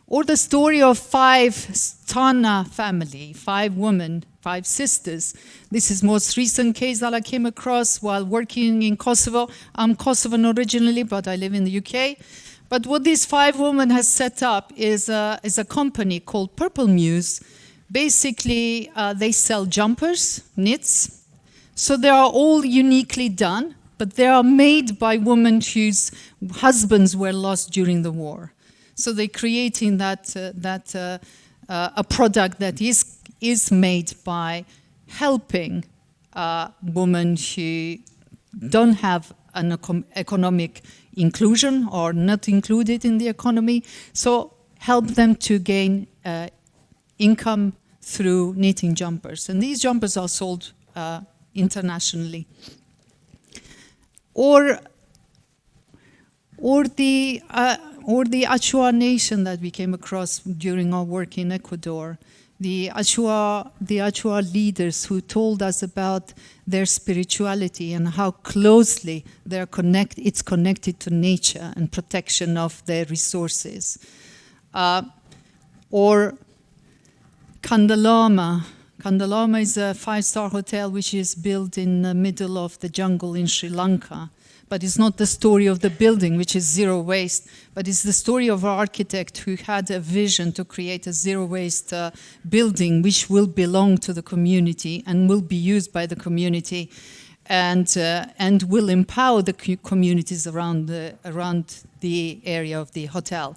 Speaker 3: Or the story of 5 Stana family, 5 women, 5 sisters. This is most recent case that I came across while working in Kosovo. I'm Kosovan originally, but I live in the UK. But what these 5 women has set up is a company called Purple Muse. Basically, they sell jumpers, knits. So they are all uniquely done, but they are made by women whose husbands were lost during the war. So they're creating a product that is made by helping women who don't have an economic inclusion or not included in the economy. So help them to gain income through knitting jumpers. And these jumpers are sold internationally. Or the Achua nation that we came across during our work in Ecuador, the Achua leaders who told us about their spirituality and how closely it's connected to nature and protection of their resources. Or Kandalama. Kandalama is a 5-star hotel which is built in the middle of the jungle in Sri Lanka. But it's not the story of the building, which is zero waste, but it's the story of an architect who had a vision to create a zero waste building which will belong to the community and will be used by the community and will empower the communities around the area of the hotel.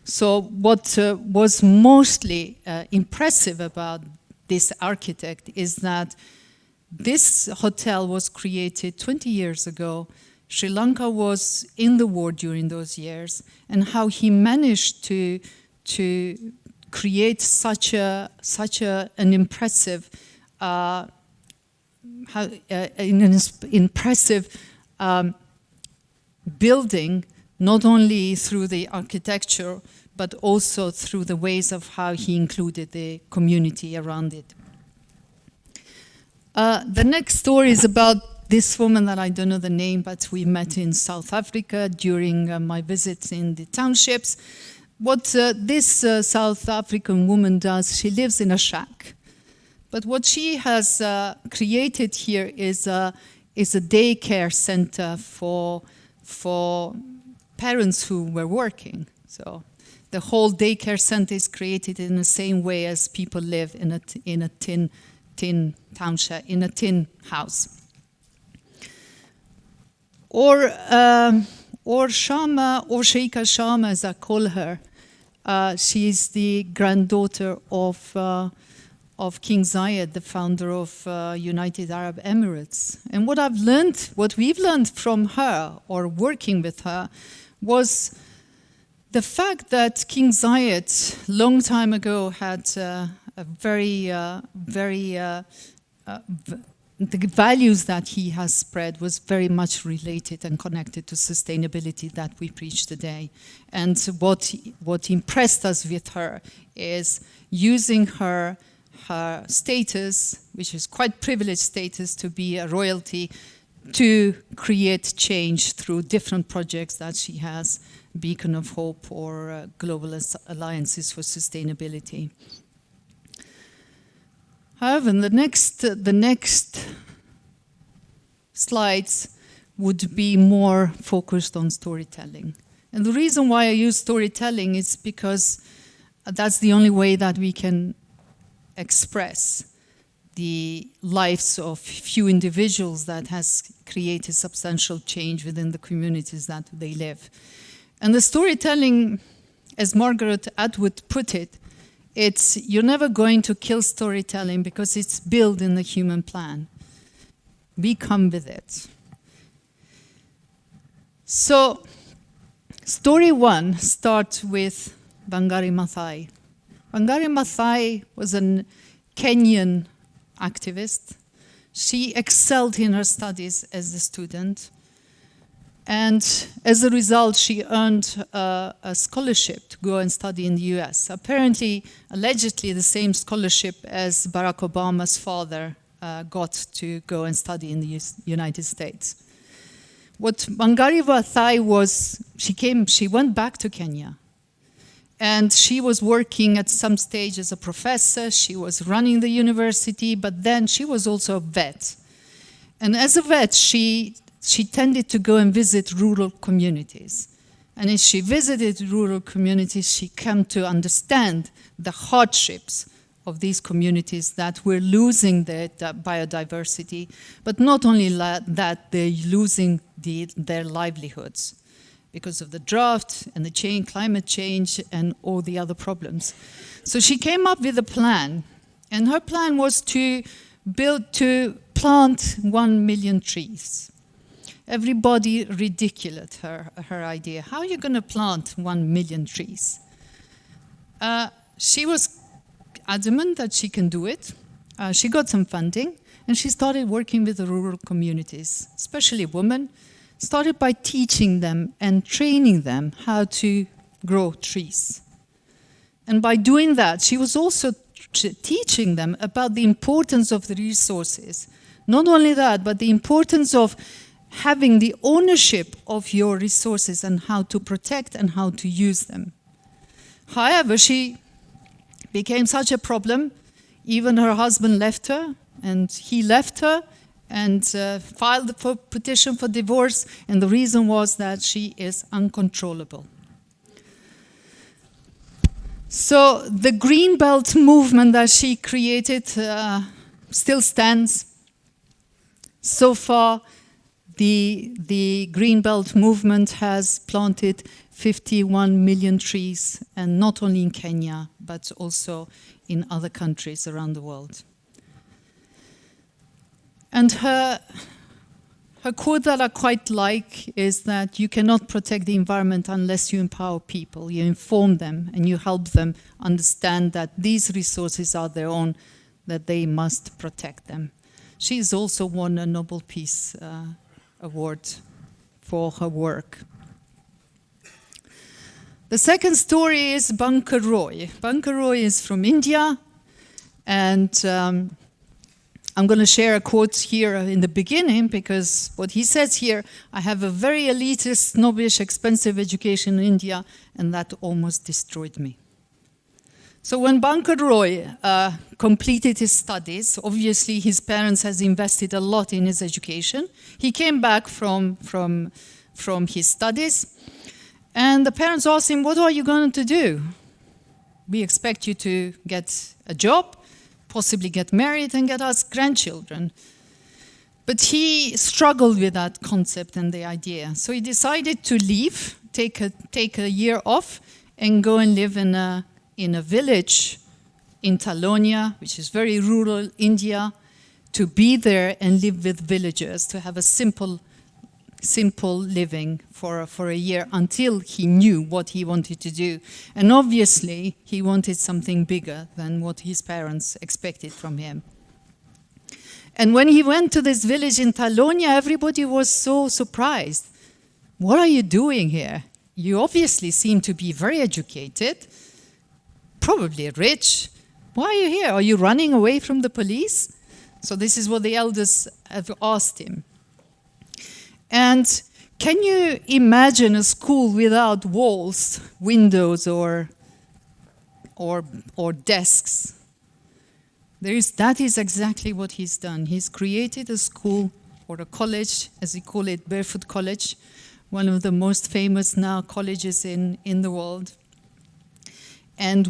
Speaker 3: So what was mostly impressive about this architect is that this hotel was created 20 year ago. Sri Lanka was in the war during those years, and how he managed to create such an impressive building, not only through the architecture but also through the ways of how he included the community around it. The next story is about this woman that I don't know the name, but we met in South Africa during my visits in the townships. What this South African woman does, she lives in a shack. But what she has created here is a daycare center for parents who were working. So the whole daycare center is created in the same way as people live in a tin township, in a tin house. Or Shama, or Sheikha Shama, as I call her. She is the granddaughter of of King Zayed, the founder of United Arab Emirates. And what we've learned from her, or working with her, was the fact that King Zayed, long time ago, had the values that he has spread was very much related and connected to sustainability that we preach today. And what impressed us with her is using her status, which is quite privileged status to be a royalty, to create change through different projects that she has, Beacon of Hope or Global Alliances for Sustainability. However, the next slides would be more focused on storytelling. And the reason why I use storytelling is because that's the only way that we can express the lives of few individuals that has created substantial change within the communities that they live. And the storytelling, as Margaret Atwood put it, you're never going to kill storytelling because it's built in the human plan. We come with it. So, story one starts with Wangari Maathai. Wangari Maathai was a Kenyan activist. She excelled in her studies as a student. And as a result, she earned a scholarship to go and study in the US. Apparently, allegedly, the same scholarship as Barack Obama's father got to go and study in the United States. What Wangari Maathai was, she went back to Kenya. And she was working at some stage as a professor. She was running the university, but then she was also a vet. And as a vet, she tended to go and visit rural communities. And as she visited rural communities, she came to understand the hardships of these communities that were losing their biodiversity, but not only that, they're losing their livelihoods because of the drought and the climate change and all the other problems. So she came up with a plan, and her plan was to plant 1 million trees. Everybody ridiculed her idea. How are you going to plant 1 million trees? She was adamant that she can do it. She got some funding, and she started working with the rural communities, especially women, started by teaching them and training them how to grow trees. And by doing that, she was also teaching them about the importance of the resources. Not only that, but the importance of having the ownership of your resources and how to protect and how to use them. However, she became such a problem, even her husband left her, and he left her and filed a petition for divorce, and the reason was that she is uncontrollable. So the Green Belt movement that she created still stands. So far, the Green Belt movement has planted 51 million trees, and not only in Kenya, but also in other countries around the world. And her quote that I quite like is that you cannot protect the environment unless you empower people, you inform them, and you help them understand that these resources are their own, that they must protect them. She's also won a Nobel Peace Award for her work. The second story is Bankar Roy. Bankar Roy is from India, and I'm going to share a quote here in the beginning, because what he says here, I have a very elitist, snobbish, expensive education in India, and that almost destroyed me. So when Bankar Roy completed his studies, obviously his parents has invested a lot in his education. He came back from his studies, and the parents asked him, what are you going to do? We expect you to get a job, possibly get married and get us grandchildren. But he struggled with that concept and the idea. So he decided to leave, take a year off, and go and live in a village in Talonia, which is very rural India, to be there and live with villagers, to have a simple living for a year until he knew what he wanted to do. And obviously, he wanted something bigger than what his parents expected from him. And when he went to this village in Talonia, everybody was so surprised. What are you doing here? You obviously seem to be very educated, probably rich. Why are you here? Are you running away from the police? So this is what the elders have asked him. And can you imagine a school without walls, windows, or desks? That is exactly what he's done. He's created a school or a college, as he call it, Barefoot College, one of the most famous now colleges in the world. And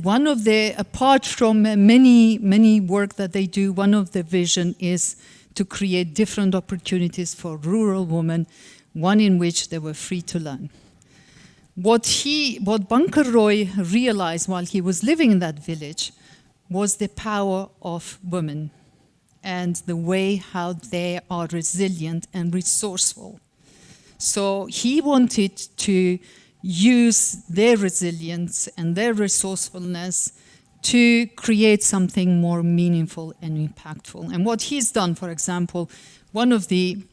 Speaker 3: apart from many work that they do, one of the vision is to create different opportunities for rural women, one in which they were free to learn. What Bankar Roy realized while he was living in that village was the power of women and the way how they are resilient and resourceful. So he wanted to use their resilience and their resourcefulness to create something more meaningful and impactful. And what he's done, for example, one of the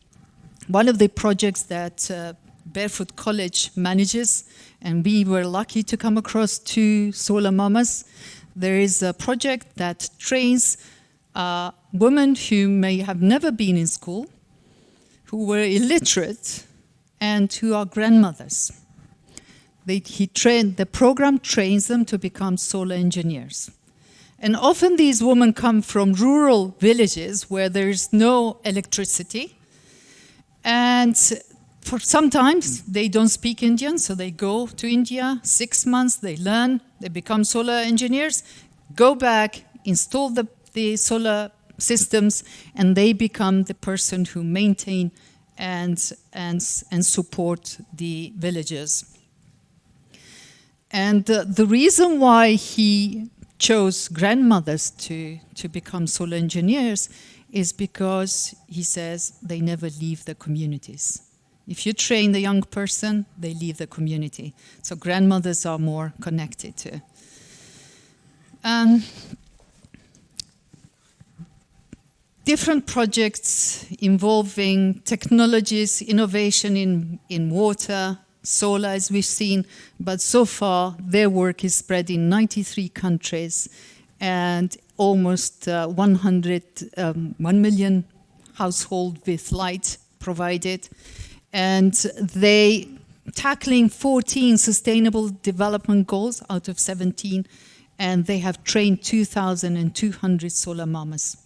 Speaker 3: projects that Barefoot College manages, and we were lucky to come across 2 solar mamas. There is a project that trains women who may have never been in school, who were illiterate, and who are grandmothers. The program trains them to become solar engineers. And often these women come from rural villages where there is no electricity. And sometimes they don't speak Indian, so they go to India, 6 months, they learn, they become solar engineers, go back, install the solar systems, and they become the person who maintain and support the villages. And the reason why he chose grandmothers to become solar engineers is because he says they never leave the communities. If you train the young person, they leave the community. So grandmothers are more connected to. Different projects involving technologies, innovation in water, solar, as we've seen, but so far their work is spread in 93 countries and almost 1 million households with light provided. And they tackling 14 sustainable development goals out of 17, and they have trained 2,200 solar mamas.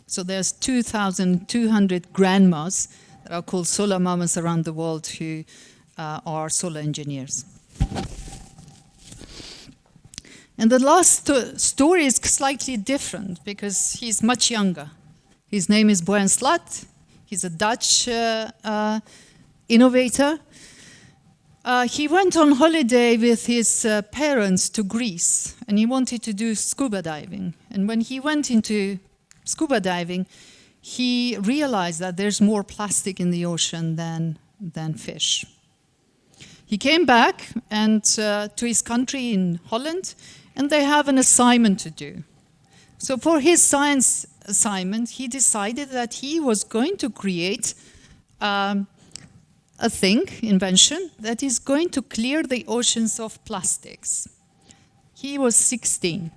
Speaker 3: So there's 2,200 grandmas that are called solar mamas around the world who are solar engineers. And the last story is slightly different because he's much younger. His name is Boyan Slat. He's a Dutch innovator. He went on holiday with his parents to Greece, and he wanted to do scuba diving. And when he went into scuba diving, he realized that there's more plastic in the ocean than fish. He came back and to his country in Holland, and they have an assignment to do. So for his science assignment, he decided that he was going to create a invention that is going to clear the oceans of plastics. He was 16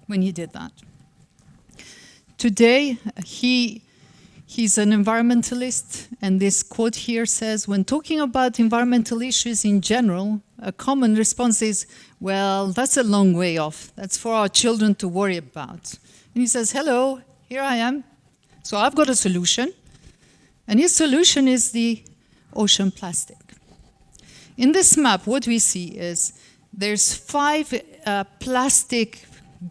Speaker 3: when he did that. Today, he's an environmentalist, and this quote here says, when talking about environmental issues in general, a common response is, well, that's a long way off. That's for our children to worry about. And he says, hello, here I am. So I've got a solution. And his solution is the ocean plastic. In this map, what we see is there's 5 plastic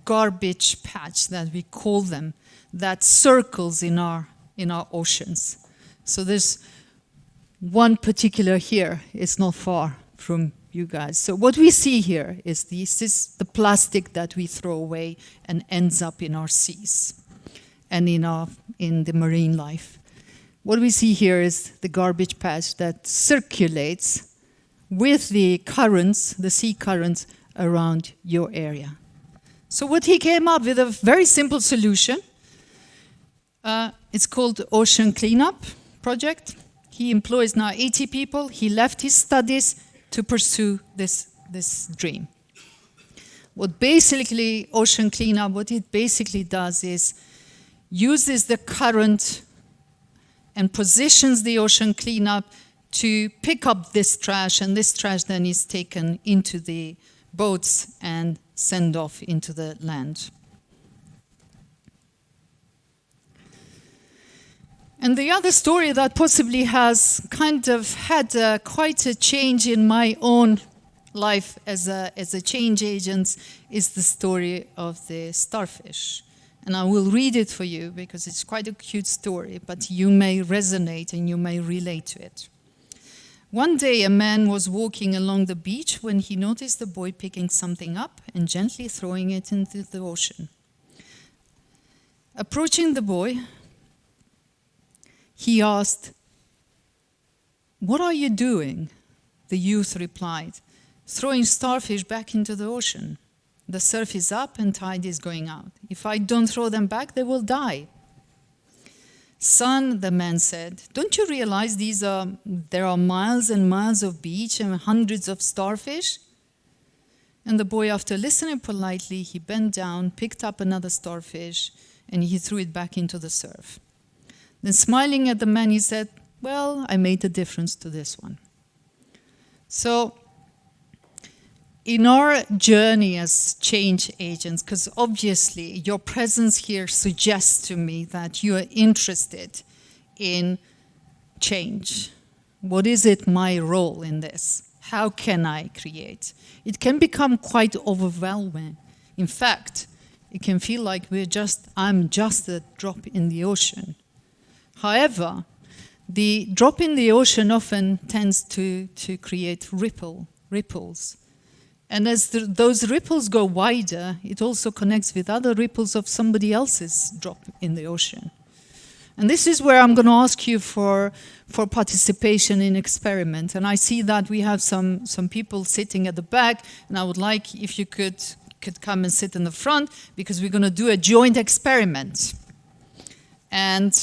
Speaker 3: garbage patch that we call them, that circles in our oceans. So there's one particular here. It's not far from you guys. So what we see here is this is the plastic that we throw away and ends up in our seas and in the marine life. What we see here is the garbage patch that circulates with the currents, the sea currents, around your area. So what he came up with a very simple solution. It's called Ocean Cleanup Project. He employs now 80 people. He left his studies to pursue this dream. What basically Ocean Cleanup, what it basically does is uses the current and positions the ocean cleanup to pick up this trash, and this trash then is taken into the boats and sent off into the land. And the other story that possibly has kind of had quite a change in my own life as a change agent is the story of the starfish. And I will read it for you because it's quite a cute story, but you may resonate and you may relate to it. One day a man was walking along the beach when he noticed a boy picking something up and gently throwing it into the ocean. Approaching the boy, he asked, "What are you doing?" The youth replied, "Throwing starfish back into the ocean. The surf is up and tide is going out. If I don't throw them back, they will die." "Son," the man said, "don't you realize there are miles and miles of beach and hundreds of starfish?" And the boy, after listening politely, he bent down, picked up another starfish, and he threw it back into the surf. Then smiling at the man, he said, "Well, I made a difference to this one." So, in our journey as change agents, because obviously your presence here suggests to me that you are interested in change. What is it, my role in this? How can I create? It can become quite overwhelming. In fact, it can feel like I'm just a drop in the ocean. However, the drop in the ocean often tends to create ripples. And as those ripples go wider, it also connects with other ripples of somebody else's drop in the ocean. And this is where I'm going to ask you for participation in experiment. And I see that we have some people sitting at the back, and I would like if you could come and sit in the front, because we're going to do a joint experiment. And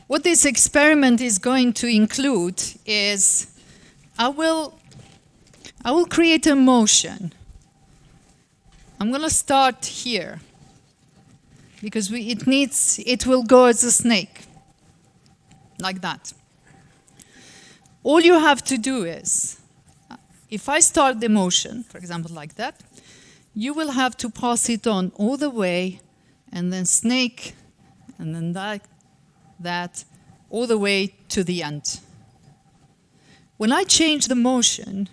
Speaker 3: what this experiment is going to include is I will create a motion. I'm going to start here because it will go as a snake, like that. All you have to do is, if I start the motion, for example, like that, you will have to pass it on all the way, and then snake, and then that, all the way to the end. When I change the motion,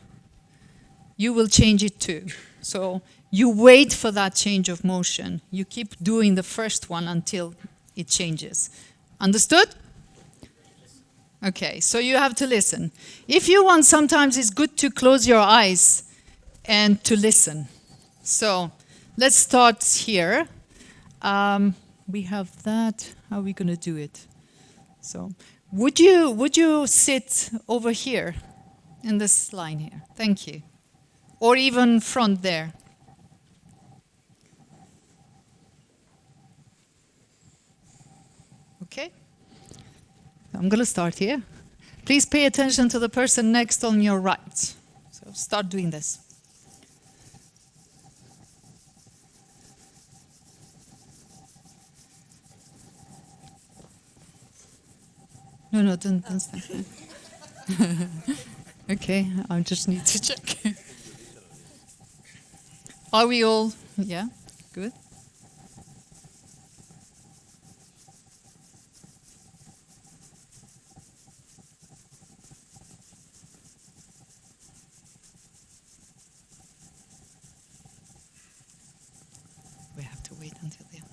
Speaker 3: you will change it too. So you wait for that change of motion. You keep doing the first one until it changes. Understood? Okay, so you have to listen. If you want, sometimes it's good to close your eyes and to listen. So let's start here. We have that. How are we going to do it? So would you sit over here in this line here? Thank you. Or even front there. Okay? I'm going to start here. Please pay attention to the person next on your right. So start doing this. No, don't stand there. Okay, I just need to check. Are we all? Yeah, good. We have to wait until the end.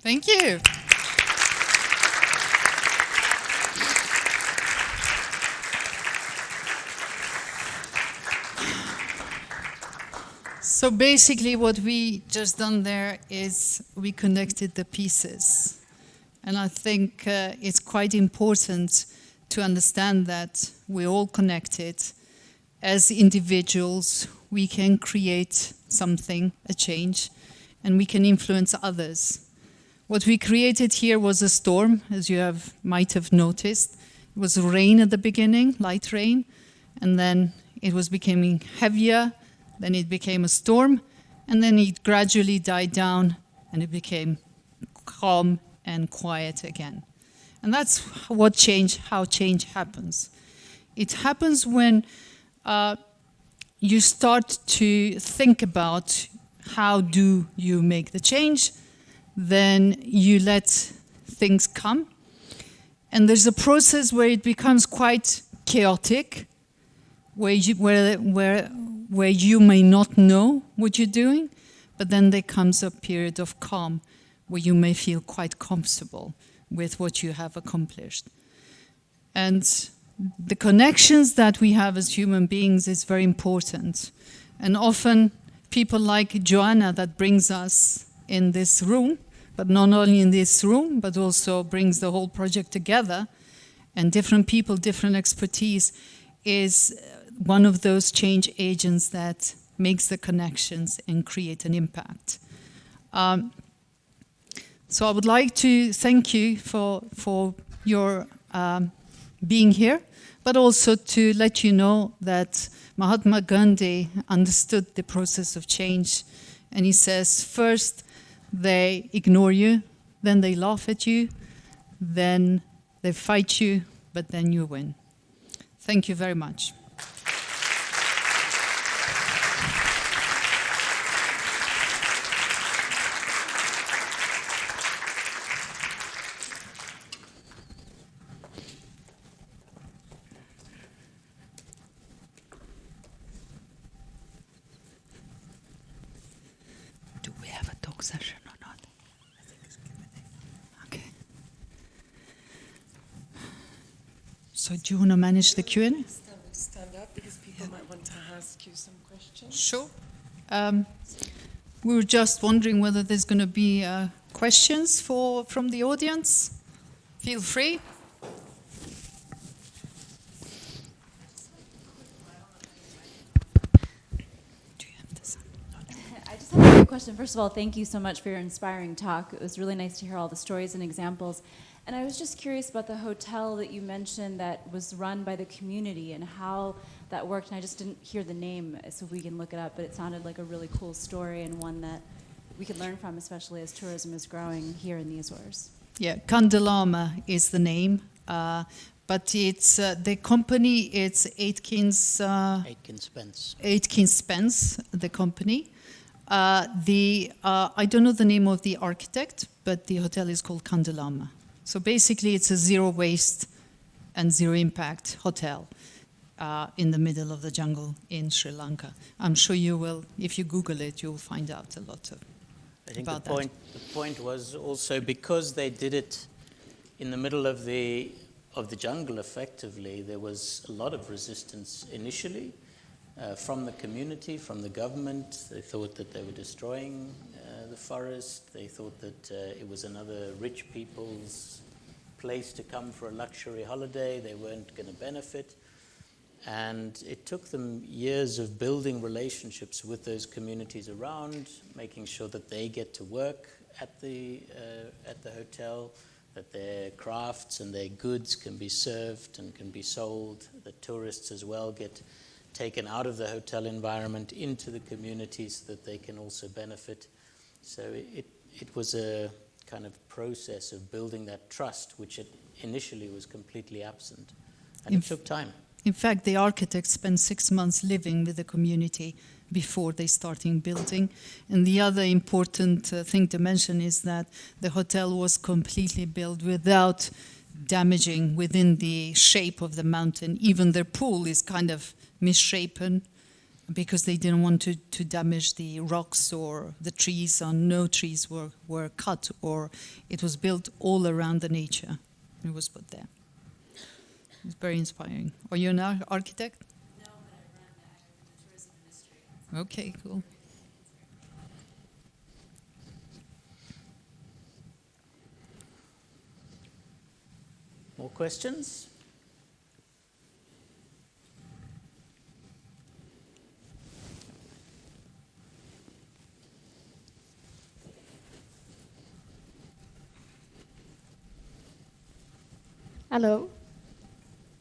Speaker 3: Thank you. So basically what we just done there is we connected the pieces. And I think it's quite important to understand that we're all connected. As individuals, we can create something, a change, and we can influence others. What we created here was a storm, as you might have noticed. It was rain at the beginning, light rain, and then it was becoming heavier, then it became a storm, and then it gradually died down, and it became calm and quiet again. And that's how change happens. It happens when you start to think about how do you make the change, then you let things come. And there's a process where it becomes quite chaotic, where you may not know what you're doing, but then there comes a period of calm where you may feel quite comfortable with what you have accomplished. And the connections that we have as human beings is very important. And often people like Joanna that brings us in this room, but not only in this room, but also brings the whole project together, and different people, different expertise, is one of those change agents that makes the connections and create an impact. So I would like to thank you for your being here, but also to let you know that Mahatma Gandhi understood the process of change, and he says, first they ignore you, then they laugh at you, then they fight you, but then you win. Thank you very much. Do we have a talk session or not? I think it's Q&A. Okay. So do you want to manage the Q&A?
Speaker 1: Stand up because people might want to ask you some questions.
Speaker 3: Sure. We were just wondering whether there's going to be questions from the audience? Feel free.
Speaker 4: I just have a quick question. First of all, thank you so much for your inspiring talk. It was really nice to hear all the stories and examples. And I was just curious about the hotel that you mentioned that was run by the community and how that worked. And I just didn't hear the name, so we can look it up. But it sounded like a really cool story and one that we could learn from, especially as tourism is growing here in the Azores.
Speaker 3: Yeah, Candelama is the name. But it's the company, it's Aitken Spence, the company. I don't know the name of the architect, but the hotel is called Candelama. So basically it's a zero waste and zero impact hotel in the middle of the jungle in Sri Lanka. I'm sure you will, if you Google it, you'll find out a lot about that.
Speaker 2: The point was also because they did it in the middle of the jungle effectively, there was a lot of resistance initially from the community, from the government. They thought that they were destroying the forest. They thought that it was another rich people's place to come for a luxury holiday. They weren't going to benefit. And it took them years of building relationships with those communities around, making sure that they get to work at the hotel, that their crafts and their goods can be served and can be sold, that tourists as well get taken out of the hotel environment into the communities so that they can also benefit. So it was a kind of process of building that trust, which initially was completely absent. And it took time.
Speaker 3: In fact, the architects spent 6 months living with the community before they started building. And the other important thing to mention is that the hotel was completely built without damaging within the shape of the mountain. Even their pool is kind of misshapen because they didn't want to damage the rocks or the trees, or no trees were cut, or it was built all around the nature. It was put there. It's very inspiring. Are you an architect?
Speaker 4: No, but I run the tourism industry.
Speaker 3: Okay, cool.
Speaker 2: More questions?
Speaker 5: Hello.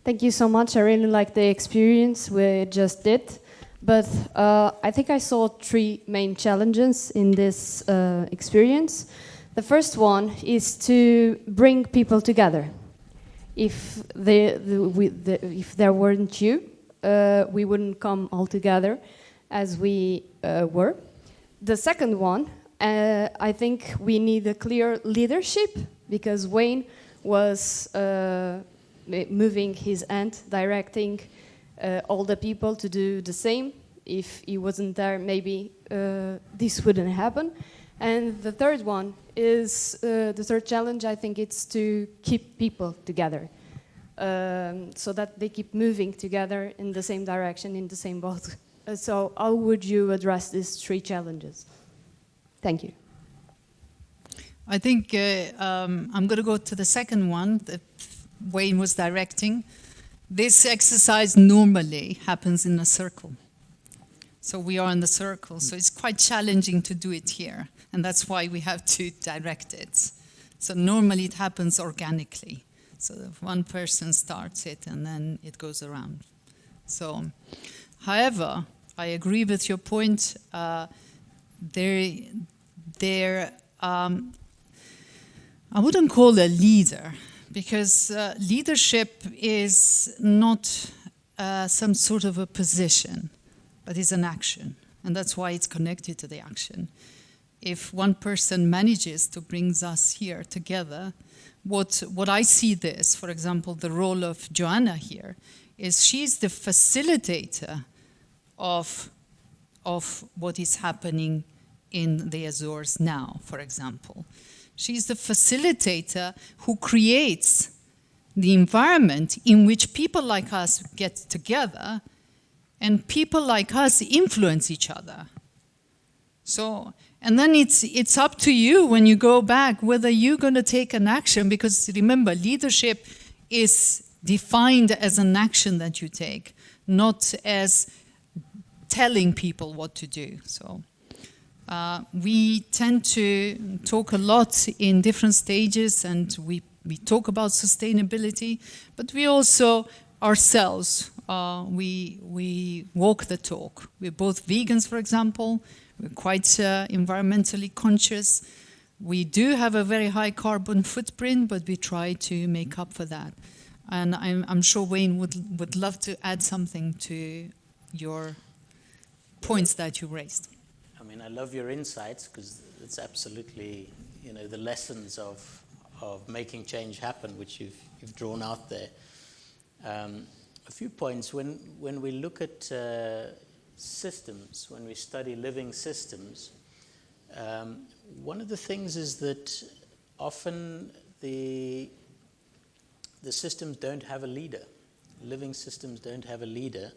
Speaker 5: Thank you so much. I really like the experience we just did. But I think I saw 3 main challenges in this experience. The first one is to bring people together. If there weren't you, we wouldn't come all together as we were. The second one, I think we need a clear leadership, because Wayne was moving his hand, directing all the people to do the same. If he wasn't there, maybe this wouldn't happen. And the third one is, the third challenge, I think it's to keep people together, so that they keep moving together in the same direction, in the same boat. So how would you address these 3 challenges? Thank you.
Speaker 3: I think I'm going to go to the second one that Wayne was directing. This exercise normally happens in a circle. So we are in the circle, so it's quite challenging to do it here. And that's why we have to direct it. So normally it happens organically. So one person starts it and then it goes around. So, however, I agree with your point. I wouldn't call a leader, because leadership is not some sort of a position, but it's an action. And that's why it's connected to the action. If one person manages to bring us here together, what I see this, for example, the role of Joanna here, is she's the facilitator of what is happening in the Azores now, for example. She's the facilitator who creates the environment in which people like us get together and people like us influence each other. So, and then it's up to you when you go back whether you're going to take an action, because remember, leadership is defined as an action that you take, not as telling people what to do. So we tend to talk a lot in different stages, and we talk about sustainability, but we also ourselves, we walk the talk. We're both vegans, for example. We're quite environmentally conscious. We do have a very high carbon footprint, but we try to make up for that. And I'm sure Wayne would love to add something to your points that you raised.
Speaker 2: I mean, I love your insights, because it's absolutely, the lessons of making change happen, which you've drawn out there. A few points. When we look at systems, when we study living systems, one of the things is that often the systems don't have a leader. Living systems don't have a leader.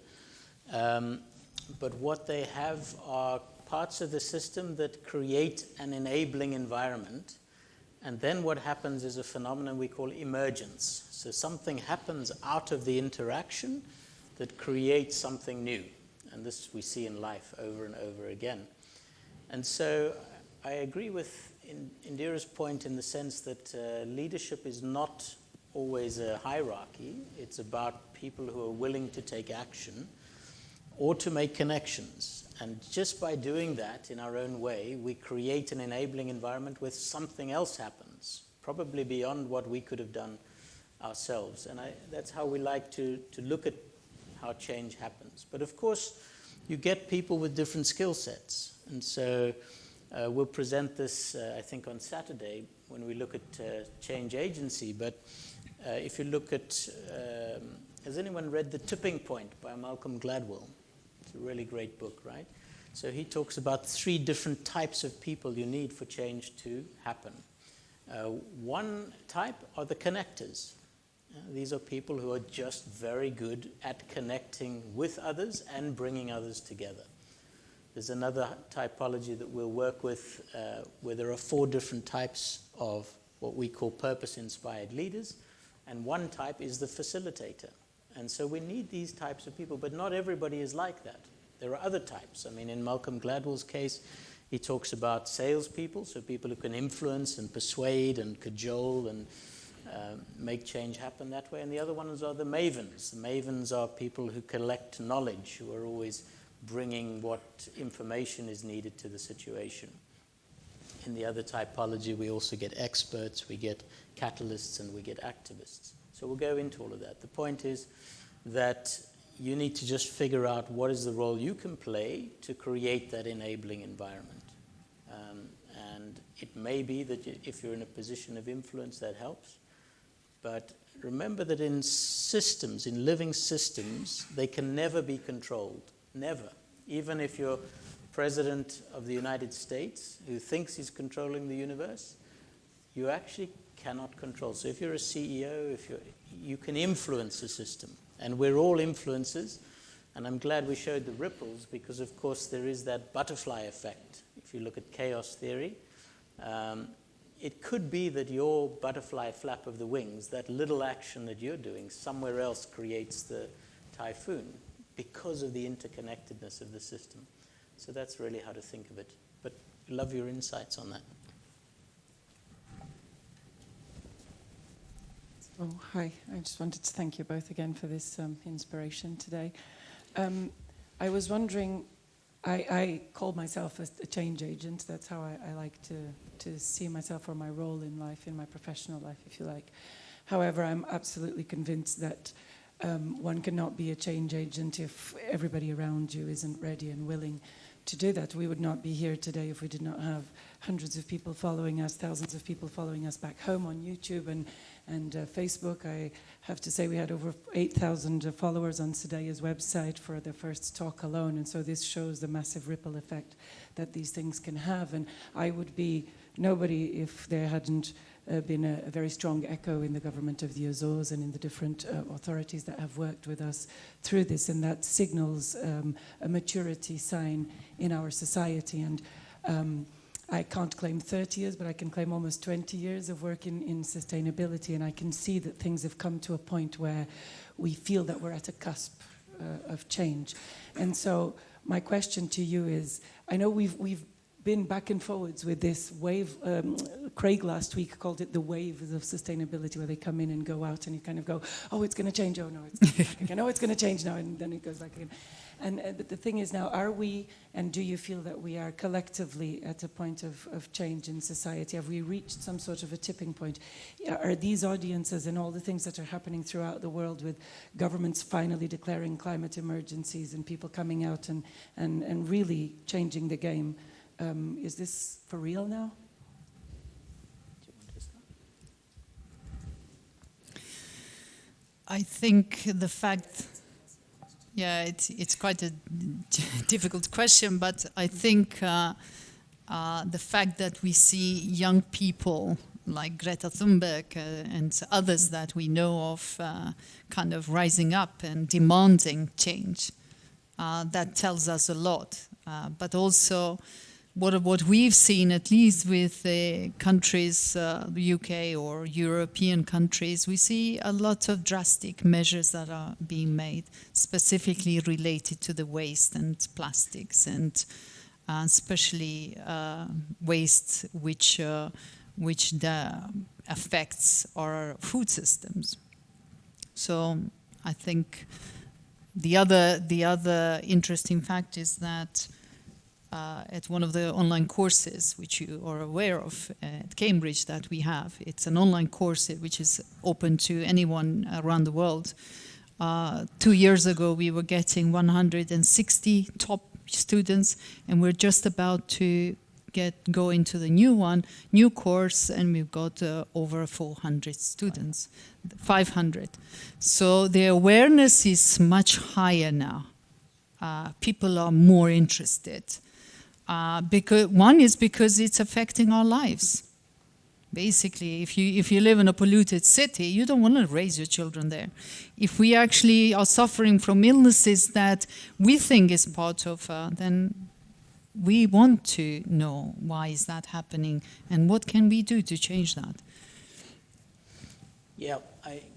Speaker 2: But what they have are parts of the system that create an enabling environment. And then what happens is a phenomenon we call emergence. So something happens out of the interaction that creates something new. And this we see in life over and over again. And so I agree with Indira's point in the sense that leadership is not always a hierarchy. It's about people who are willing to take action or to make connections. And just by doing that in our own way, we create an enabling environment where something else happens, probably beyond what we could have done ourselves. And that's how we like to look at how change happens. But of course, you get people with different skill sets. And so we'll present this, I think, on Saturday when we look at change agency. But if you look at, has anyone read The Tipping Point by Malcolm Gladwell? It's a really great book, right? So he talks about 3 different types of people you need for change to happen. One type are the connectors. These are people who are just very good at connecting with others and bringing others together. There's another typology that we'll work with where there are 4 different types of what we call purpose-inspired leaders, and one type is the facilitator. And so we need these types of people, but not everybody is like that. There are other types. I mean, in Malcolm Gladwell's case, he talks about salespeople, so people who can influence and persuade and cajole and make change happen that way. And the other ones are the mavens. The mavens are people who collect knowledge, who are always bringing what information is needed to the situation. In the other typology, we also get experts, we get catalysts, and we get activists. So we'll go into all of that. The point is that you need to just figure out what is the role you can play to create that enabling environment. And it may be that if you're in a position of influence, that helps. But remember that in systems, in living systems, they can never be controlled. Never. Even if you're President of the United States who thinks he's controlling the universe, you actually cannot control. So if you're a CEO, you can influence a system. And we're all influencers. And I'm glad we showed the ripples because, of course, there is that butterfly effect. If you look at chaos theory, it could be that your butterfly flap of the wings, that little action that you're doing somewhere else creates the typhoon because of the interconnectedness of the system. So that's really how to think of it. But I love your insights on that.
Speaker 1: Oh, hi. I just wanted to thank you both again for this inspiration today. I was wondering, I call myself a change agent. That's how I like to see myself or my role in life, in my professional life, if you like. However, I'm absolutely convinced that one cannot be a change agent if everybody around you isn't ready and willing to do that. We would not be here today if we did not have hundreds of people following us, thousands of people following us back home on YouTube and Facebook. I have to say we had over 8,000 followers on Sadeya's website for the first talk alone, and so this shows the massive ripple effect that these things can have. And I would be nobody if there hadn't been a very strong echo in the government of the Azores and in the different authorities that have worked with us through this, and that signals a maturity sign in our society. And I can't claim 30 years, but I can claim almost 20 years of work in sustainability, and I can see that things have come to a point where we feel that we're at a cusp of change. And so my question to you is, I know we've been back and forwards with this wave. Craig last week called it the waves of sustainability, where they come in and go out, and you kind of go, oh, it's going to change, oh no, it's going back again, oh, it's going to change now, and then it goes back again. And but the thing is now, are we, and do you feel that we are collectively at a point of change in society? Have we reached some sort of a tipping point? Are these audiences and all the things that are happening throughout the world, with governments finally declaring climate emergencies and people coming out and really changing the game, is this for real now?
Speaker 2: Do you want to start?
Speaker 3: I think the fact, it's quite a difficult question, but I think the fact that we see young people like Greta Thunberg and others that we know of kind of rising up and demanding change, that tells us a lot. But also, what we've seen, at least with the countries, the UK or European countries, we see a lot of drastic measures that are being made, specifically related to the waste and plastics, and especially waste which affects our food systems. So I think the other interesting fact is that at one of the online courses, which you are aware of at Cambridge that we have, it's an online course which is open to anyone around the world. 2 years ago, we were getting 160 top students, and we're just about to go into the new course, and we've got over 400 students, 500. So the awareness is much higher now. People are more interested. Because it's affecting our lives. Basically, if you live in a polluted city, you don't want to raise your children there. If we actually are suffering from illnesses that we think is part of, then we want to know why is that happening and what can we do to change that.
Speaker 2: Yeah,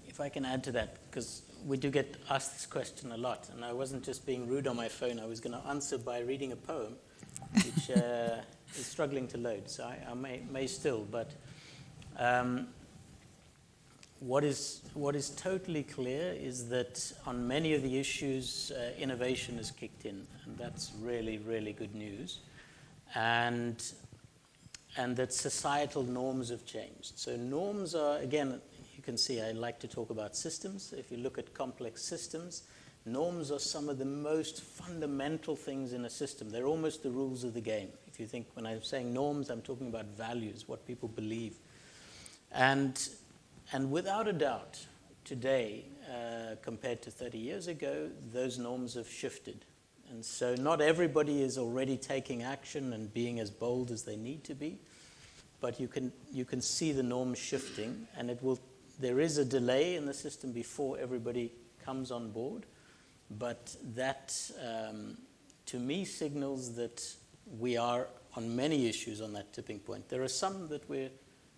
Speaker 2: if I can add to that, because we do get asked this question a lot, and I wasn't just being rude on my phone, I was going to answer by reading a poem, which is struggling to load, so I may still, but what is totally clear is that on many of the issues, innovation has kicked in, and that's really, really good news, and that societal norms have changed. So norms are, again, you can see I like to talk about systems. If you look at complex systems, norms are some of the most fundamental things in a system. They're almost the rules of the game. If you think, when I'm saying norms, I'm talking about values, what people believe. And without a doubt, today, compared to 30 years ago, those norms have shifted. And so not everybody is already taking action and being as bold as they need to be, but you can see the norms shifting, and there is a delay in the system before everybody comes on board. But that, to me, signals that we are on many issues on that tipping point. There are some that we're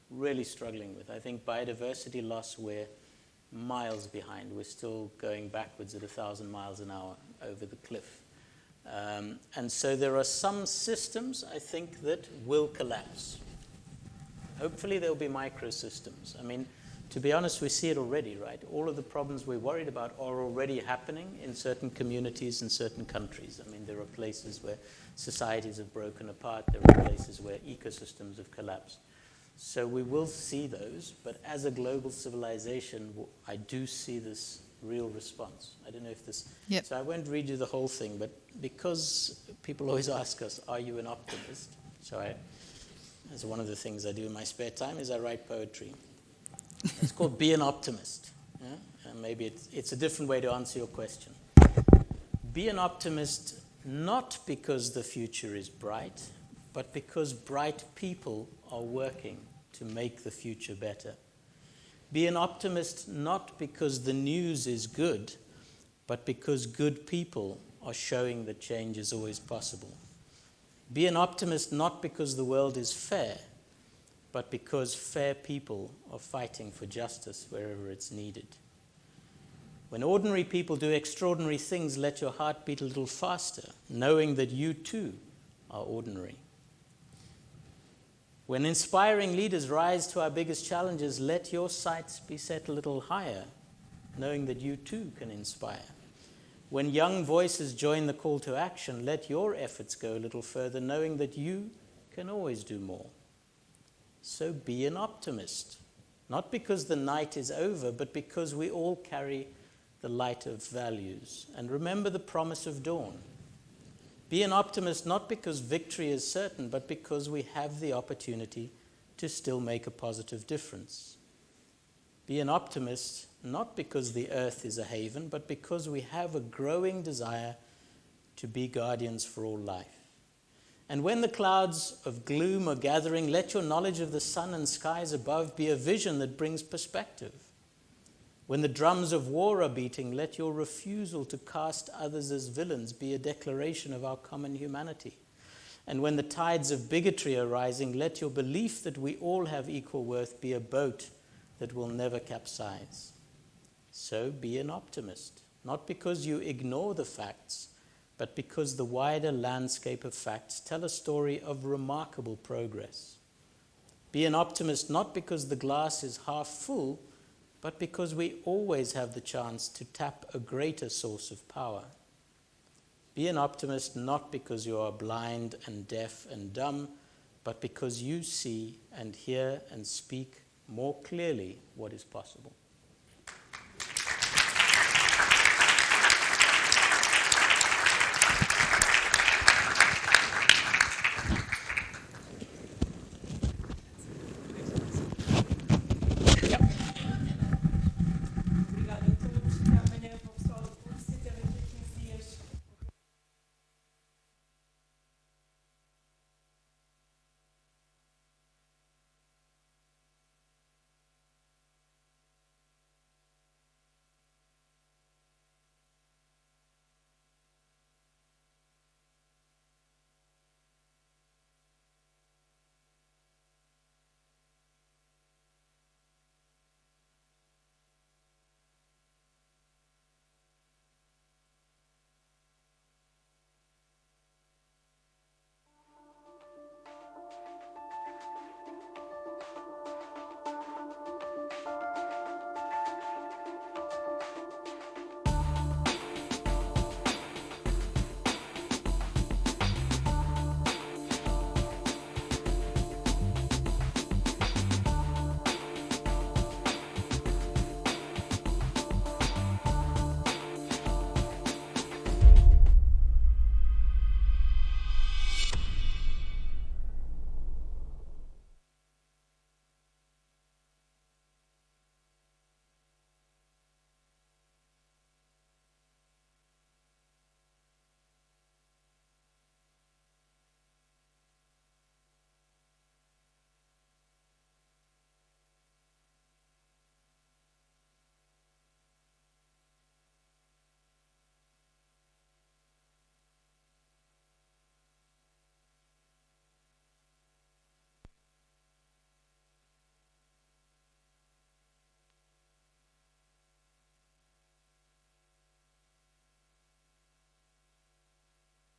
Speaker 2: really struggling with. I think biodiversity loss, we're miles behind. We're still going backwards at 1,000 miles an hour over the cliff. And so there are some systems, I think, that will collapse. Hopefully there'll be microsystems. I mean, to be honest, we see it already, right? All of the problems we're worried about are already happening in certain communities and certain countries. I mean, there are places where societies have broken apart. There are places where ecosystems have collapsed. So we will see those, but as a global civilization, I do see this real response. I don't know if this...
Speaker 3: Yep.
Speaker 2: So I won't read you the whole thing, but because people always ask us, are you an optimist? So as one of the things I do in my spare time is I write poetry. It's called Be an Optimist. Yeah? And maybe it's a different way to answer your question. Be an optimist not because the future is bright, but because bright people are working to make the future better. Be an optimist not because the news is good, but because good people are showing that change is always possible. Be an optimist not because the world is fair, but because fair people are fighting for justice wherever it's needed. When ordinary people do extraordinary things, let your heart beat a little faster, knowing that you too are ordinary. When inspiring leaders rise to our biggest challenges, let your sights be set a little higher, knowing that you too can inspire. When young voices join the call to action, let your efforts go a little further, knowing that you can always do more. So be an optimist, not because the night is over, but because we all carry the light of values. And remember the promise of dawn. Be an optimist not because victory is certain, but because we have the opportunity to still make a positive difference. Be an optimist not because the earth is a haven, but because we have a growing desire to be guardians for all life. And when the clouds of gloom are gathering, let your knowledge of the sun and skies above be a vision that brings perspective. When the drums of war are beating, let your refusal to cast others as villains be a declaration of our common humanity. And when the tides of bigotry are rising, let your belief that we all have equal worth be a boat that will never capsize. So be an optimist, not because you ignore the facts, but because the wider landscape of facts tell a story of remarkable progress. Be an optimist not because the glass is half full, but because we always have the chance to tap a greater source of power. Be an optimist not because you are blind and deaf and dumb, but because you see and hear and speak more clearly what is possible.